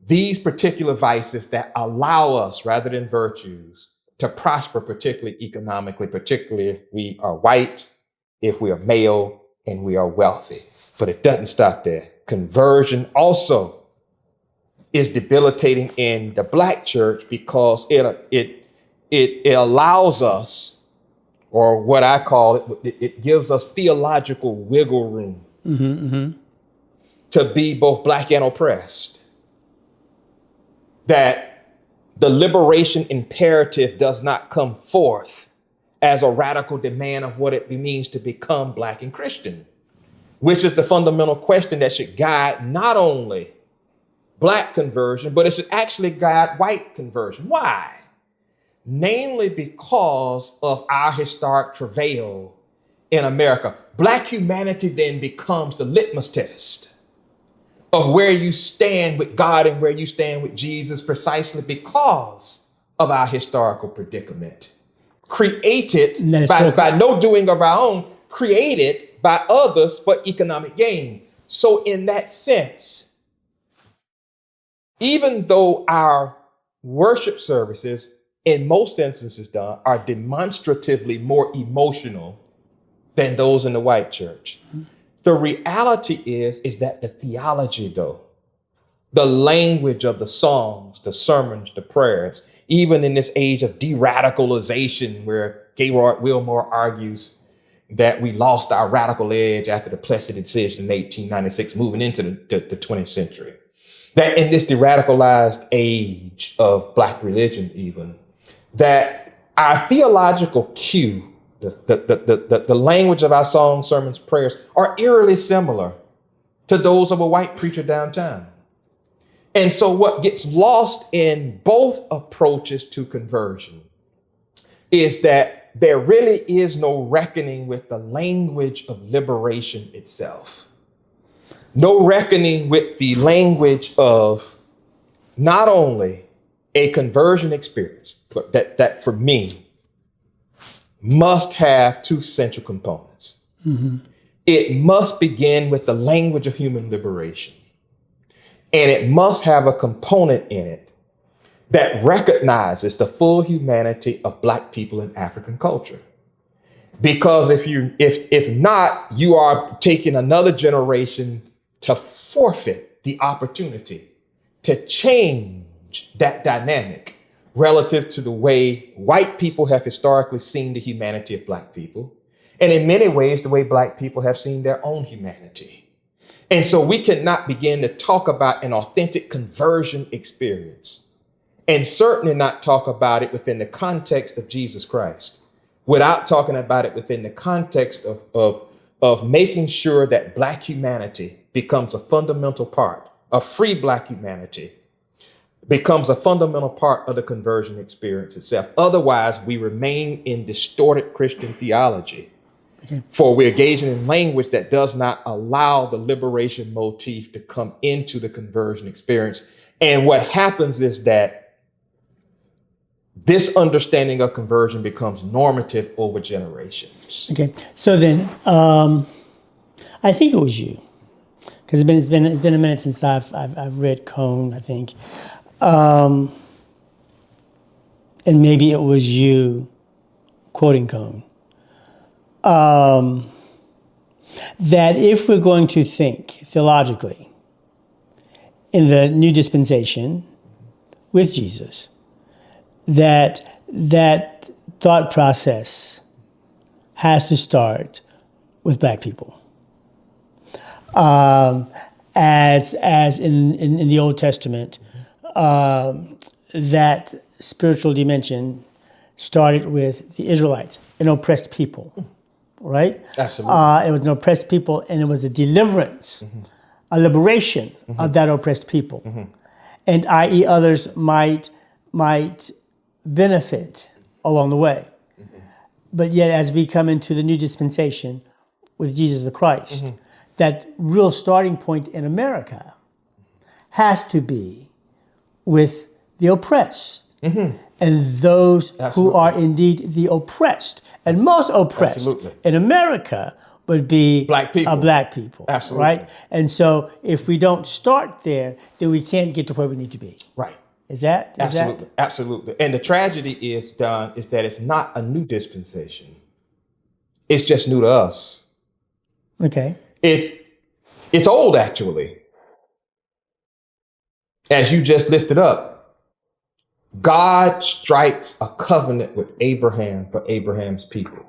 these particular vices that allow us, rather than virtues, to prosper, particularly economically, particularly if we are white, if we are male, and we are wealthy. But it doesn't stop there. Conversion also is debilitating in the black church because it allows us, or what I call it gives us theological wiggle room to be both black and oppressed. That the liberation imperative does not come forth as a radical demand of what it means to become black and Christian, which is the fundamental question that should guide not only black conversion, but it should actually guide white conversion. Why? Namely because of our historic travail in America. Black humanity then becomes the litmus test of where you stand with God and where you stand with Jesus, precisely because of our historical predicament. Created by no doing of our own, created by others for economic gain. So in that sense, even though our worship services, in most instances done, are demonstratively more emotional than those in the white church, the reality is that the theology, though, the language of the songs, the sermons, the prayers, even in this age of de-radicalization, where Gaylord Wilmore argues that we lost our radical edge after the Plessy decision in 1896, moving into the 20th century, that in this de-radicalized age of black religion even, that our theological cue, the language of our songs, sermons, prayers are eerily similar to those of a white preacher downtown. And so what gets lost in both approaches to conversion is that there really is no reckoning with the language of liberation itself. No reckoning with the language of not only a conversion experience, but that for me must have two central components. It must begin with the language of human liberation. And it must have a component in it that recognizes the full humanity of black people in African culture. Because if not, you are taking another generation to forfeit the opportunity to change that dynamic relative to the way white people have historically seen the humanity of black people, and in many ways, the way black people have seen their own humanity. And so we cannot begin to talk about an authentic conversion experience, and certainly not talk about it within the context of Jesus Christ, without talking about it within the context of making sure that black humanity becomes a fundamental part, a free black humanity becomes a fundamental part of the conversion experience itself. Otherwise, we remain in distorted Christian theology, for we're engaging in language that does not allow the liberation motif to come into the conversion experience. And what happens is that this understanding of conversion becomes normative over generations. Okay, so then I think it was you, because it's been a minute since I've read Cone, I think. And maybe it was you quoting Cone, that if we're going to think theologically in the new dispensation with Jesus, that thought process has to start with black people. As in the Old Testament, that spiritual dimension started with the Israelites, an oppressed people, right? Absolutely. It was an oppressed people, and it was a deliverance, a liberation of that oppressed people, and i.e. others might benefit along the way. But yet, as we come into the new dispensation with Jesus the Christ, that real starting point in America has to be with the oppressed and those who are indeed the oppressed. And most oppressed in America would be black people. Black people. Absolutely. Right? And so if we don't start there, then we can't get to where we need to be. Right. Is that? Absolutely. And the tragedy is that it's not a new dispensation. It's just new to us. Okay. It's old, actually. As you just lifted up, God strikes a covenant with Abraham for Abraham's people.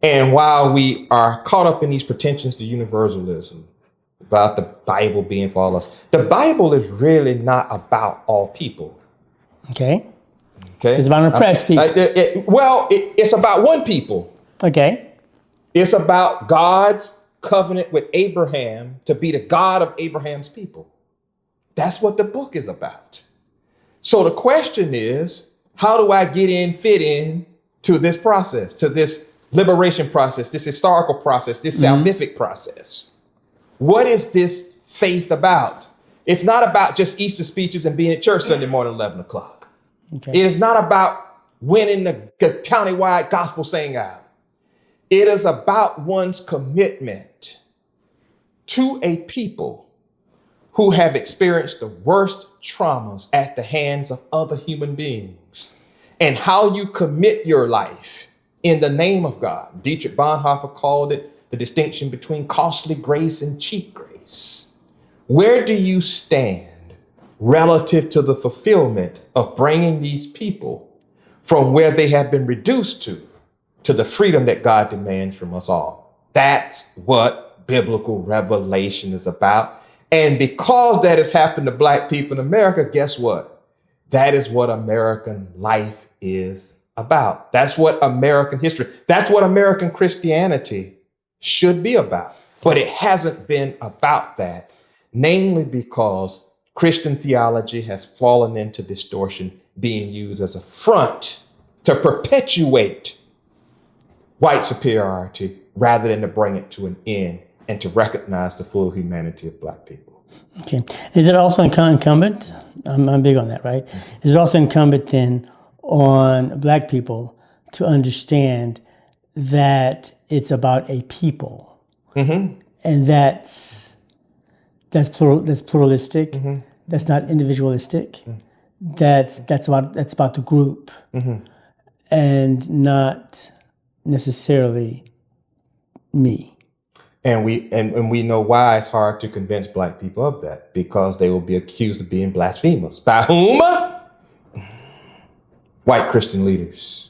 And while we are caught up in these pretensions to universalism, about the Bible being for all us, the Bible is really not about all people. Okay. So it's about oppressed people. It's about one people. Okay. It's about God's covenant with Abraham to be the God of Abraham's people. That's what the book is about. So the question is, how do I fit in to this process, to this liberation process, this historical process, this salvific process? What is this faith about? It's not about just Easter speeches and being at church Sunday morning, 11 o'clock. Okay. It is not about winning the countywide gospel sing out. It is about one's commitment to a people who have experienced the worst traumas at the hands of other human beings, and how you commit your life in the name of God. Dietrich Bonhoeffer called it the distinction between costly grace and cheap grace. Where do you stand relative to the fulfillment of bringing these people from where they have been reduced to the freedom that God demands from us all? That's what biblical revelation is about. And because that has happened to black people in America, guess what? That is what American life is about. That's what American history, that's what American Christianity should be about. But it hasn't been about that, namely because Christian theology has fallen into distortion, being used as a front to perpetuate white superiority rather than to bring it to an end and to recognize the full humanity of black people. Okay. Is it also incumbent? I'm big on that, right? Is it also incumbent then on black people to understand that it's about a people, and that's pluralistic, that's not individualistic, that's about the group, and not necessarily me. And we know why it's hard to convince black people of that, because they will be accused of being blasphemous. By whom? White Christian leaders.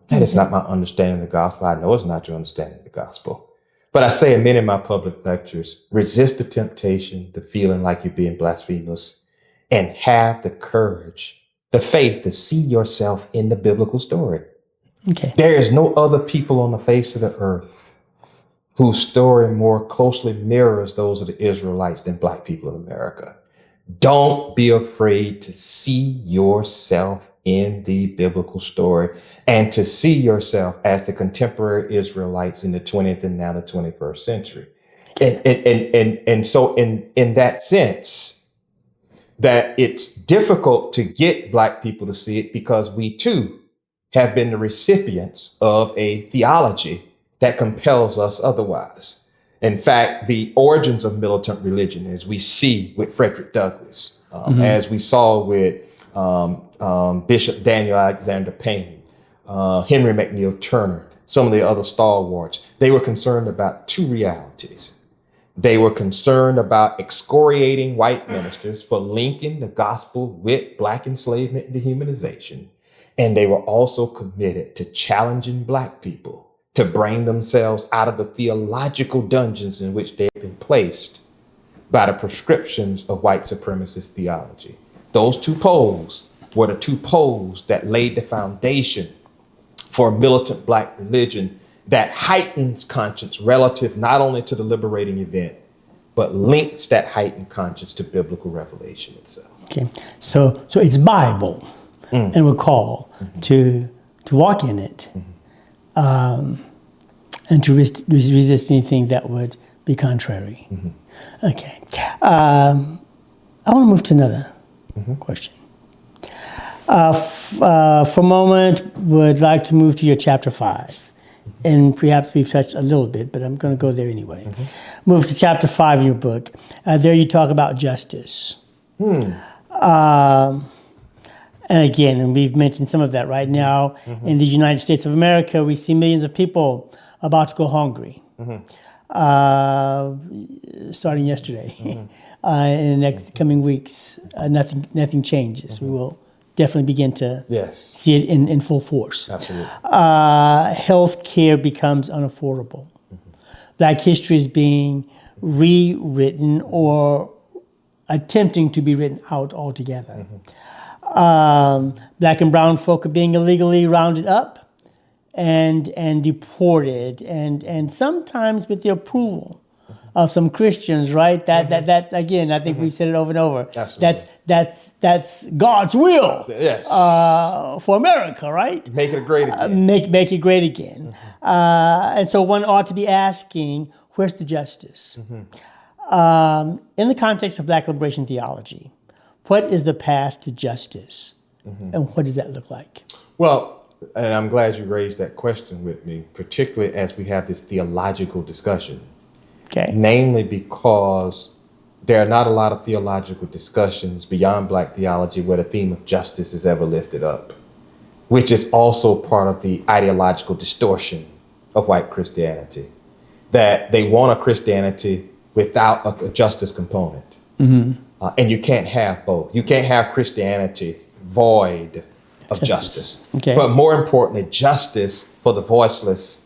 That is not my understanding of the gospel. I know it's not your understanding of the gospel. But I say in many of my public lectures, resist the temptation, the feeling like you're being blasphemous, and have the courage, the faith to see yourself in the biblical story. Okay. There is no other people on the face of the earth whose story more closely mirrors those of the Israelites than black people in America. Don't be afraid to see yourself in the biblical story and to see yourself as the contemporary Israelites in the 20th and now the 21st century. And so in that sense, that it's difficult to get black people to see it because we too have been the recipients of a theology that compels us otherwise. In fact, the origins of militant religion, as we see with Frederick Douglass, as we saw with Bishop Daniel Alexander Payne, Henry McNeil Turner, some of the other stalwarts, they were concerned about two realities. They were concerned about excoriating white ministers for linking the gospel with black enslavement and dehumanization. And they were also committed to challenging Black people to bring themselves out of the theological dungeons in which they've been placed by the prescriptions of white supremacist theology. Those two poles were the two poles that laid the foundation for a militant Black religion that heightens conscience relative not only to the liberating event, but links that heightened conscience to biblical revelation itself. Okay, so it's Bible, and we're called to walk in it, and to resist anything that would be contrary. Okay, I want to move to another question. For a moment, would like to move to your chapter 5. And perhaps we've touched a little bit, but I'm going to go there anyway. Move to chapter 5 in your book. There you talk about justice. And again, and we've mentioned some of that right now. In the United States of America, we see millions of people about to go hungry, starting yesterday. In the next coming weeks, nothing changes. We will definitely begin to see it in full force. Absolutely. Health care becomes unaffordable. Black history is being rewritten or attempting to be written out altogether. Black and brown folk are being illegally rounded up and deported, and sometimes with the approval of some Christians, right? That again, I think we've said it over and over. Absolutely. That's God's will. Yes. For America, right? Make it great again. Make it great again. And so one ought to be asking, where's the justice? In the context of Black liberation theology, what is the path to justice? And what does that look like? Well, and I'm glad you raised that question with me, particularly as we have this theological discussion. Okay. Namely because there are not a lot of theological discussions beyond Black theology where the theme of justice is ever lifted up, which is also part of the ideological distortion of white Christianity, that they want a Christianity without a justice component. And you can't have both. You can't have Christianity void of justice. Okay. But more importantly, justice for the voiceless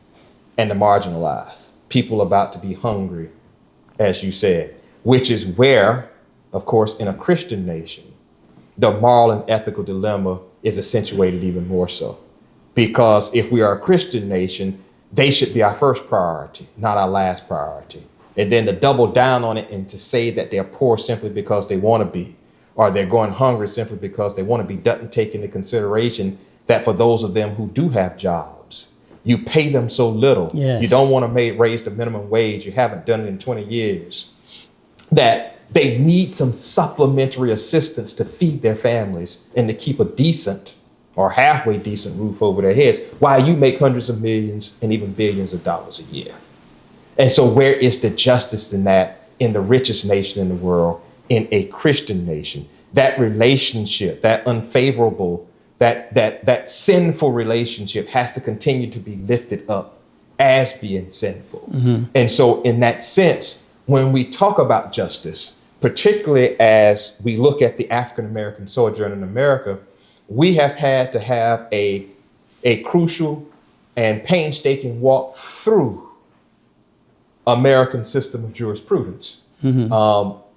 and the marginalized. People about to be hungry, as you said, which is where, of course, in a Christian nation, the moral and ethical dilemma is accentuated even more so. Because if we are a Christian nation, they should be our first priority, not our last priority. And then to double down on it and to say that they're poor simply because they want to be, or they're going hungry simply because they want to be, doesn't take into consideration that for those of them who do have jobs, you pay them so little. Yes. You don't want to raise the minimum wage. You haven't done it in 20 years. That they need some supplementary assistance to feed their families and to keep a decent or halfway decent roof over their heads while you make hundreds of millions and even billions of dollars a year. And so where is the justice in that in the richest nation in the world, in a Christian nation? That relationship, that unfavorable, that sinful relationship has to continue to be lifted up as being sinful. And so in that sense, when we talk about justice, particularly as we look at the African-American sojourn in America, we have had to have a crucial and painstaking walk through American system of jurisprudence,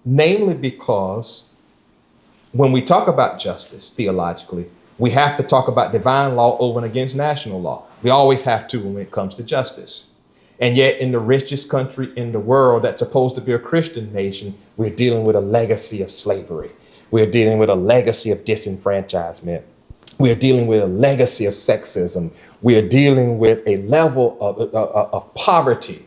namely because when we talk about justice theologically, we have to talk about divine law over and against national law. We always have to when it comes to justice. And yet in the richest country in the world that's supposed to be a Christian nation, we're dealing with a legacy of slavery. We're dealing with a legacy of disenfranchisement. We're dealing with a legacy of sexism. We're dealing with a level of poverty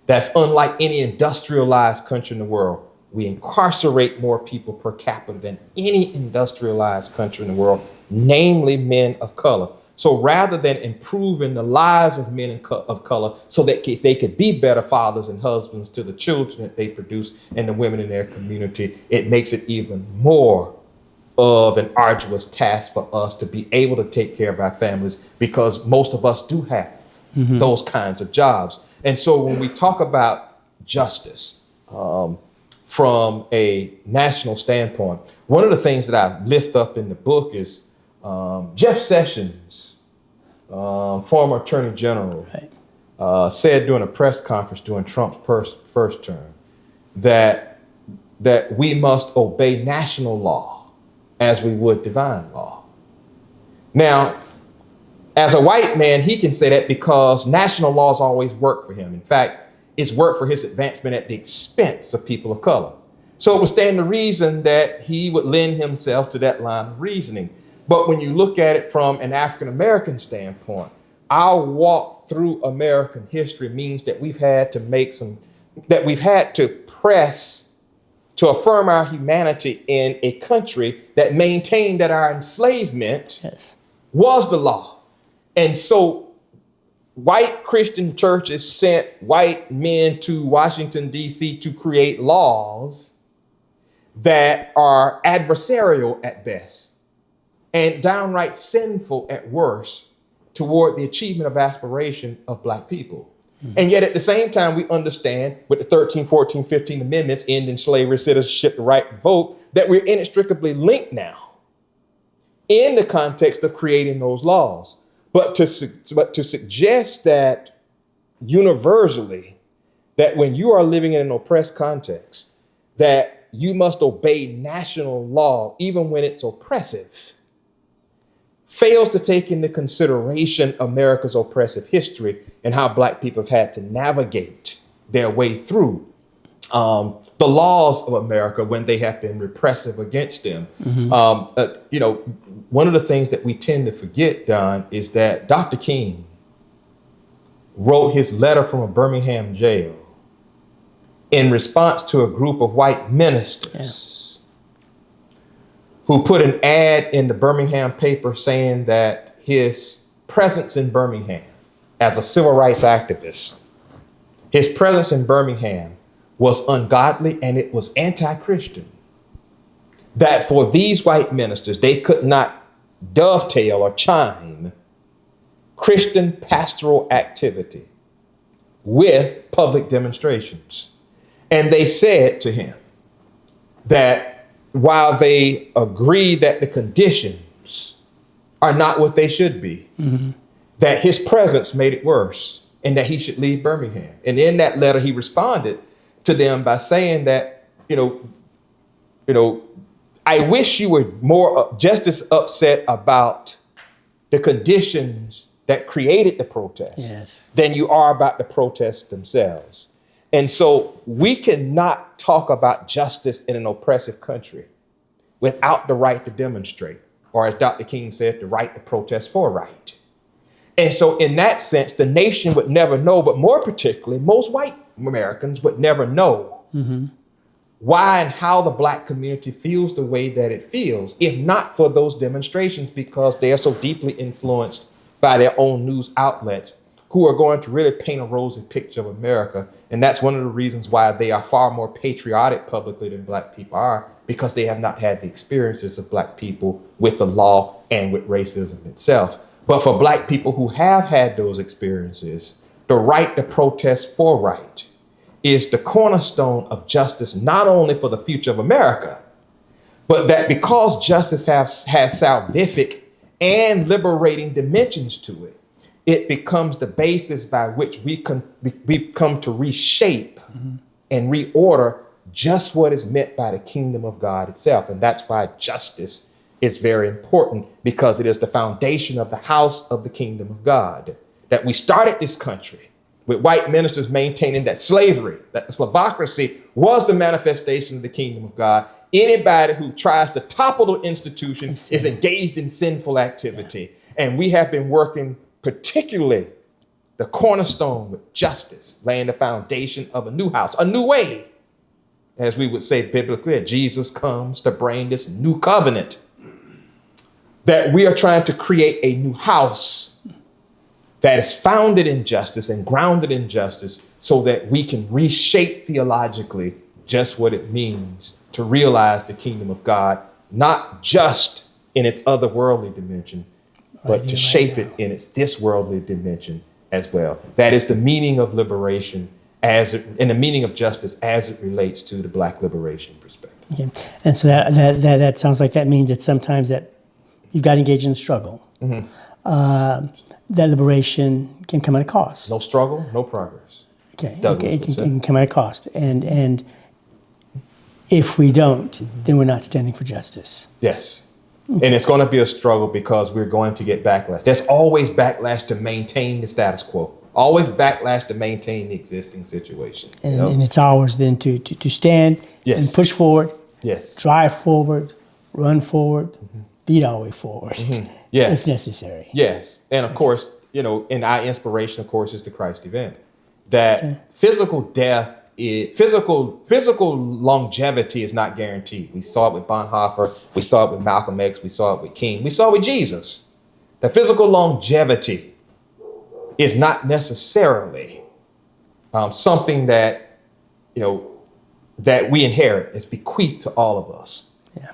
that's unlike any industrialized country in the world. We incarcerate more people per capita than any industrialized country in the world, namely men of color. So rather than improving the lives of men of color so that they could be better fathers and husbands to the children that they produce and the women in their community, it makes it even more of an arduous task for us to be able to take care of our families, because most of us do have those kinds of jobs. And so when we talk about justice from a national standpoint, one of the things that I lift up in the book is Jeff Sessions, former Attorney General, said during a press conference during Trump's first term that we must obey national law as we would divine law. Now, as a white man, he can say that because national laws always work for him. In fact, it's worked for his advancement at the expense of people of color. So it would stand to reason that he would lend himself to that line of reasoning. But when you look at it from an African-American standpoint, our walk through American history means that we've had to press to affirm our humanity in a country that maintained that our enslavement was the law. And so white Christian churches sent white men to Washington, D.C. to create laws that are adversarial at best and downright sinful at worst toward the achievement of aspiration of Black people. And yet at the same time, we understand with the 13, 14, 15 amendments, ending slavery, citizenship, the right to vote, that we're inextricably linked now in the context of creating those laws. But to suggest that universally, that when you are living in an oppressed context, that you must obey national law, even when it's oppressive, fails to take into consideration America's oppressive history and how Black people have had to navigate their way through the laws of America when they have been repressive against them. One of the things that we tend to forget, Don, is that Dr. King wrote his letter from a Birmingham jail in response to a group of white ministers who put an ad in the Birmingham paper saying that his presence in Birmingham as a civil rights activist, his presence in Birmingham was ungodly and it was anti-Christian. That for these white ministers, they could not dovetail or chime Christian pastoral activity with public demonstrations. And they said to him that while they agree that the conditions are not what they should be, that his presence made it worse and that he should leave Birmingham. And in that letter, he responded to them by saying that, I wish you were just as upset about the conditions that created the protests than you are about the protests themselves. And so we cannot talk about justice in an oppressive country without the right to demonstrate, or as Dr. King said, the right to protest for right. And so in that sense, the nation would never know, but more particularly, most white Americans would never know why and how the Black community feels the way that it feels, if not for those demonstrations, because they are so deeply influenced by their own news outlets who are going to really paint a rosy picture of America. And that's one of the reasons why they are far more patriotic publicly than Black people are, because they have not had the experiences of Black people with the law and with racism itself. But for Black people who have had those experiences, the right to protest for right is the cornerstone of justice, not only for the future of America, but that because justice has salvific and liberating dimensions to it, it becomes the basis by which we come to reshape and reorder just what is meant by the kingdom of God itself. And that's why justice is very important, because it is the foundation of the house of the kingdom of God. That we started this country with white ministers maintaining that slavery, that the slavocracy was the manifestation of the kingdom of God. Anybody who tries to topple the institution is engaged in sinful activity. And we have been working particularly the cornerstone with justice, laying the foundation of a new house, a new way, as we would say biblically, that Jesus comes to bring this new covenant, that we are trying to create a new house that is founded in justice and grounded in justice, so that we can reshape theologically just what it means to realize the kingdom of God, not just in its otherworldly dimension, but to shape it in its this worldly dimension as well. That is the meaning of liberation and the meaning of justice as it relates to the Black liberation perspective. And so that sounds like that means that sometimes that you've got to engage in the struggle. That liberation can come at a cost. No struggle, no progress. Okay, it can come at a cost. And if we don't, then we're not standing for justice. Yes. And it's going to be a struggle because we're going to get backlash. There's always backlash to maintain the status quo. Always backlash to maintain the existing situation. And it's ours then to stand and push forward, drive forward, run forward, beat our way forward if necessary. Yes. And of course, and our inspiration, of course, is the Christ event. That physical death, physical longevity is not guaranteed. We saw it with Bonhoeffer. We saw it with Malcolm X. We saw it with King. We saw it with Jesus. That physical longevity is not necessarily something that, that we inherit. It's bequeathed to all of us. Yeah.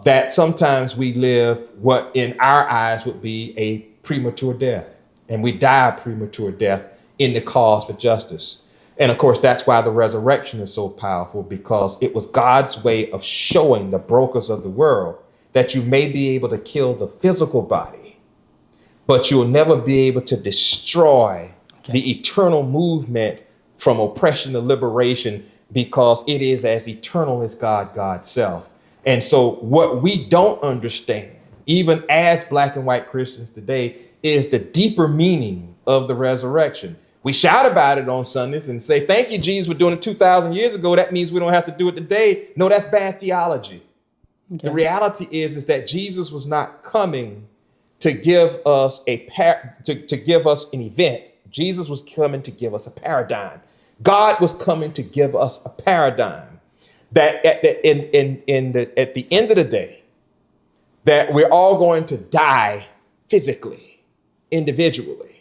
That sometimes we live what in our eyes would be a premature death. And we die a premature death in the cause for justice. And of course, that's why the resurrection is so powerful, because it was God's way of showing the brokers of the world that you may be able to kill the physical body, but you'll never be able to destroy the eternal movement from oppression to liberation, because it is as eternal as God's self. And so what we don't understand, even as Black and white Christians today, is the deeper meaning of the resurrection. We shout about it on Sundays and say, thank you, Jesus, for doing it 2,000 years ago. That means we don't have to do it today. No, that's bad theology. Okay. The reality is that Jesus was not coming to give us to give us an event. Jesus was coming to give us a paradigm. God was coming to give us a paradigm that at the end of the day, that we're all going to die physically, individually.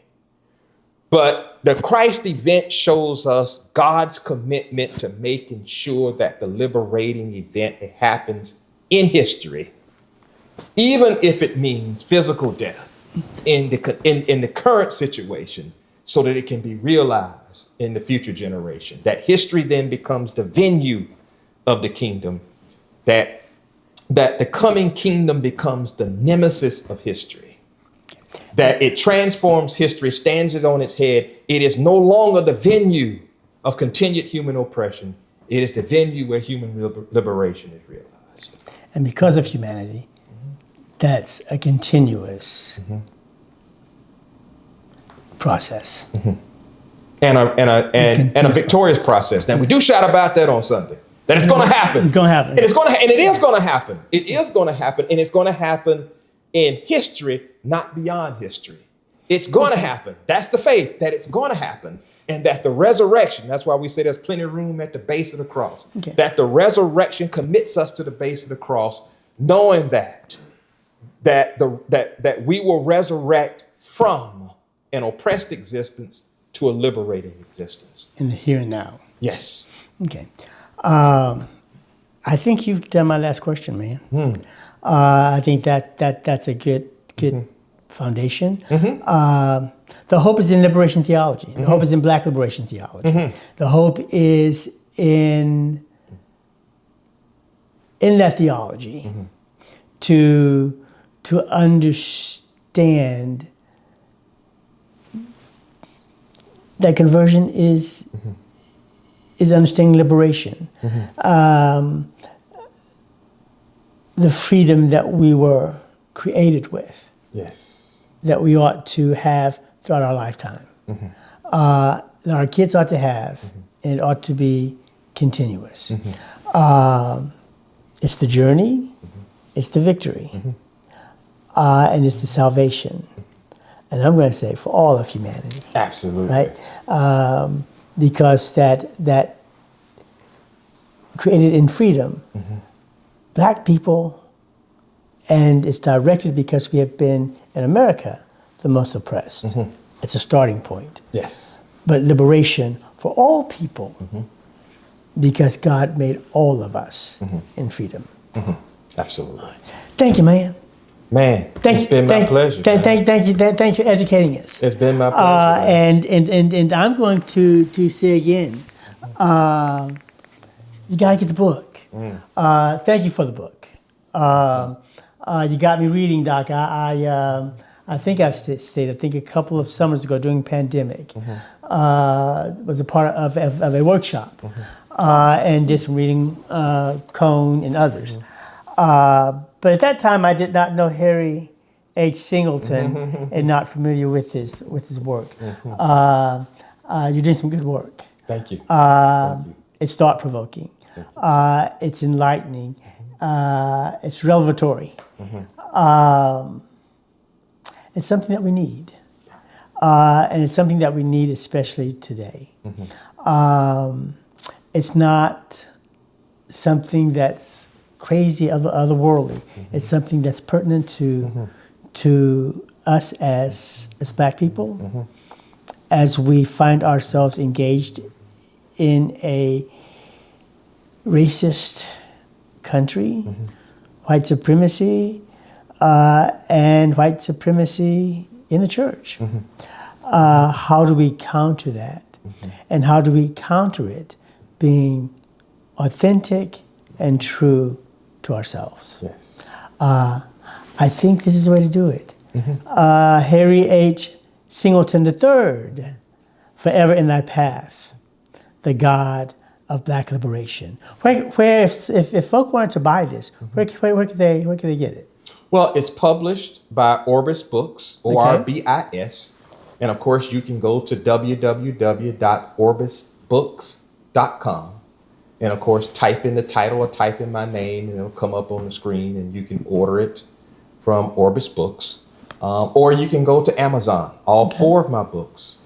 But the Christ event shows us God's commitment to making sure that the liberating event happens in history, even if it means physical death in the current situation, so that it can be realized in the future generation. That history then becomes the venue of the kingdom, that the coming kingdom becomes the nemesis of history, that it transforms history, stands it on its head. It is no longer the venue of continued human oppression. It is the venue where human liberation is realized. And because of humanity, that's a continuous process. And a victorious process. Now, we do shout about that on Sunday. That it's going to happen. It's going to happen. And it is going to happen. It is going to happen. And it's going to happen in history, not beyond history. It's going to happen. That's the faith, that it's going to happen. And that the resurrection, that's why we say there's plenty of room at the base of the cross. Okay. That the resurrection commits us to the base of the cross, knowing that we will resurrect from an oppressed existence to a liberating existence. In the here and now. Yes. Okay. I think you've done my last question, man. I think that's a good foundation. The hope is in liberation theology. The hope is in Black liberation theology. The hope is in that theology to understand that conversion is understanding liberation. The freedom that we were created with. Yes. That we ought to have throughout our lifetime. That our kids ought to have, and it ought to be continuous. It's the journey, it's the victory, and it's the salvation. And I'm going to say for all of humanity. Absolutely. Right? Because that created in freedom, Black people, and it's directed because we have been, in America, the most oppressed. It's a starting point. Yes. But liberation for all people, because God made all of us in freedom. Absolutely. Thank you, man. Man, it's been my pleasure. Thank you for educating us. It's been my pleasure. And I'm going to say again, you got to get the book. Thank you for the book. You got me reading, Doc. I think I've stayed. I think a couple of summers ago during pandemic, was a part of a workshop, and did some reading, Cone and others. But at that time, I did not know Harry H. Singleton and not familiar with his work. You're doing some good work. Thank you. It's thought-provoking. It's enlightening. It's revelatory. It's something that we need. And it's something that we need especially today. It's not something that's crazy, otherworldly. It's something that's pertinent to us as Black people, as we find ourselves engaged in a racist country, white supremacy, and white supremacy in the church. How do we counter that? And how do we counter it being authentic and true to ourselves? Yes. I think this is the way to do it. Harry H. Singleton III, forever in thy path, the God of Black liberation. Where if folk wanted to buy this, where could they get it? Well, it's published by Orbis Books, ORBIS. And of course, you can go to www.orbisbooks.com. And of course, type in the title or type in my name, and it'll come up on the screen, and you can order it from Orbis Books. Or you can go to Amazon. All 4 of my books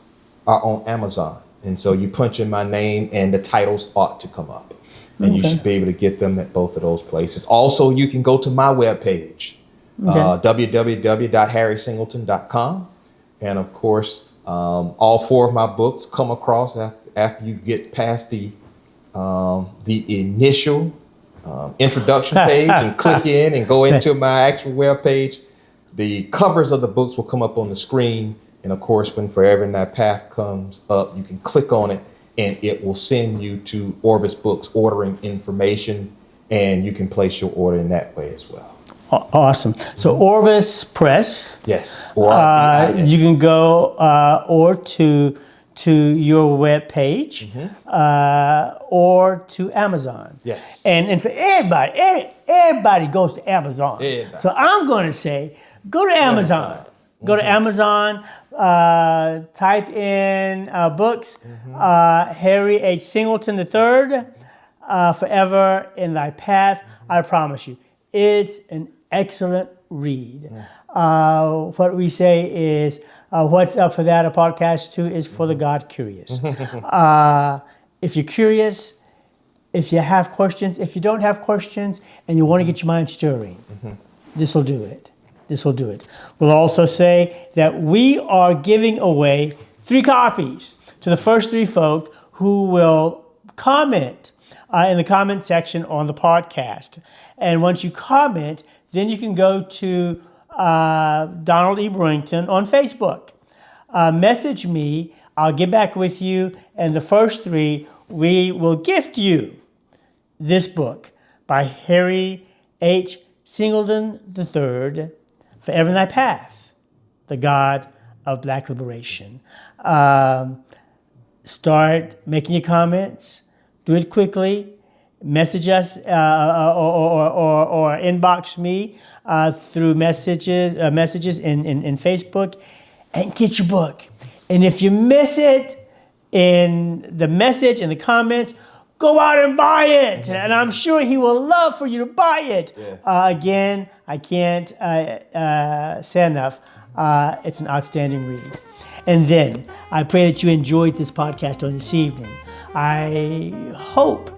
are on Amazon. And so you punch in my name and the titles ought to come up. And you should be able to get them at both of those places. Also, you can go to my webpage, www.harrysingleton.com. And of course, all 4 of my books come across after you get past the initial introduction page and click in and go into my actual webpage. The covers of the books will come up on the screen. And of course, when Forever in That Path comes up, you can click on it and it will send you to Orbis Books ordering information, and you can place your order in that way as well. Awesome. So Orbis Press. Yes. You can go or to your web page or to Amazon. Yes. And for everybody goes to Amazon. Everybody. So I'm going to say, go to Amazon. Go to Amazon, type in books, Harry H. Singleton III, Forever in Thy Path. I promise you, it's an excellent read. What we say is, what's up for that? A podcast too is for the God curious. If you're curious, if you have questions, if you don't have questions and you want to get your mind stirring, this will do it. This will do it. We'll also say that we are giving away 3 copies to the first 3 folk who will comment in the comment section on the podcast. And once you comment, then you can go to Donald E. Brewington on Facebook. Message me. I'll get back with you. And the first 3, we will gift you this book by Harry H. Singleton III, Forever in Thy Path, the God of Black liberation. Start making your comments. Do it quickly. Message us or inbox me through messages in Facebook, and get your book. And if you miss it in the message in the comments, go out and buy it. And I'm sure he will love for you to buy it. Yes. Again, I can't say enough. It's an outstanding read. And then I pray that you enjoyed this podcast on this evening. I hope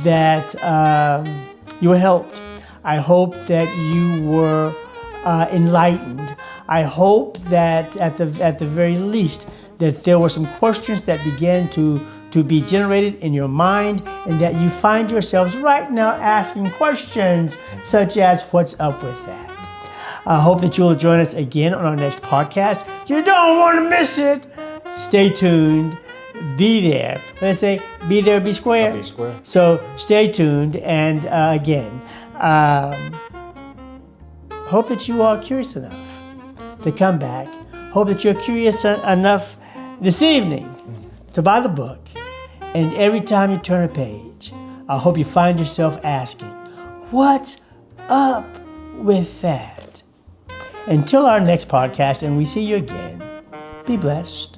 that you were helped. I hope that you were enlightened. I hope that at the very least that there were some questions that began to be generated in your mind, and that you find yourselves right now asking questions such as, what's up with that? I hope that you will join us again on our next podcast. You don't want to miss it. Stay tuned. Be there. When I say be there, be square. Be square. So stay tuned. And again, hope that you are curious enough to come back. Hope that you're curious enough this evening to buy the book. And every time you turn a page, I hope you find yourself asking, what's up with that? Until our next podcast and we see you again, be blessed.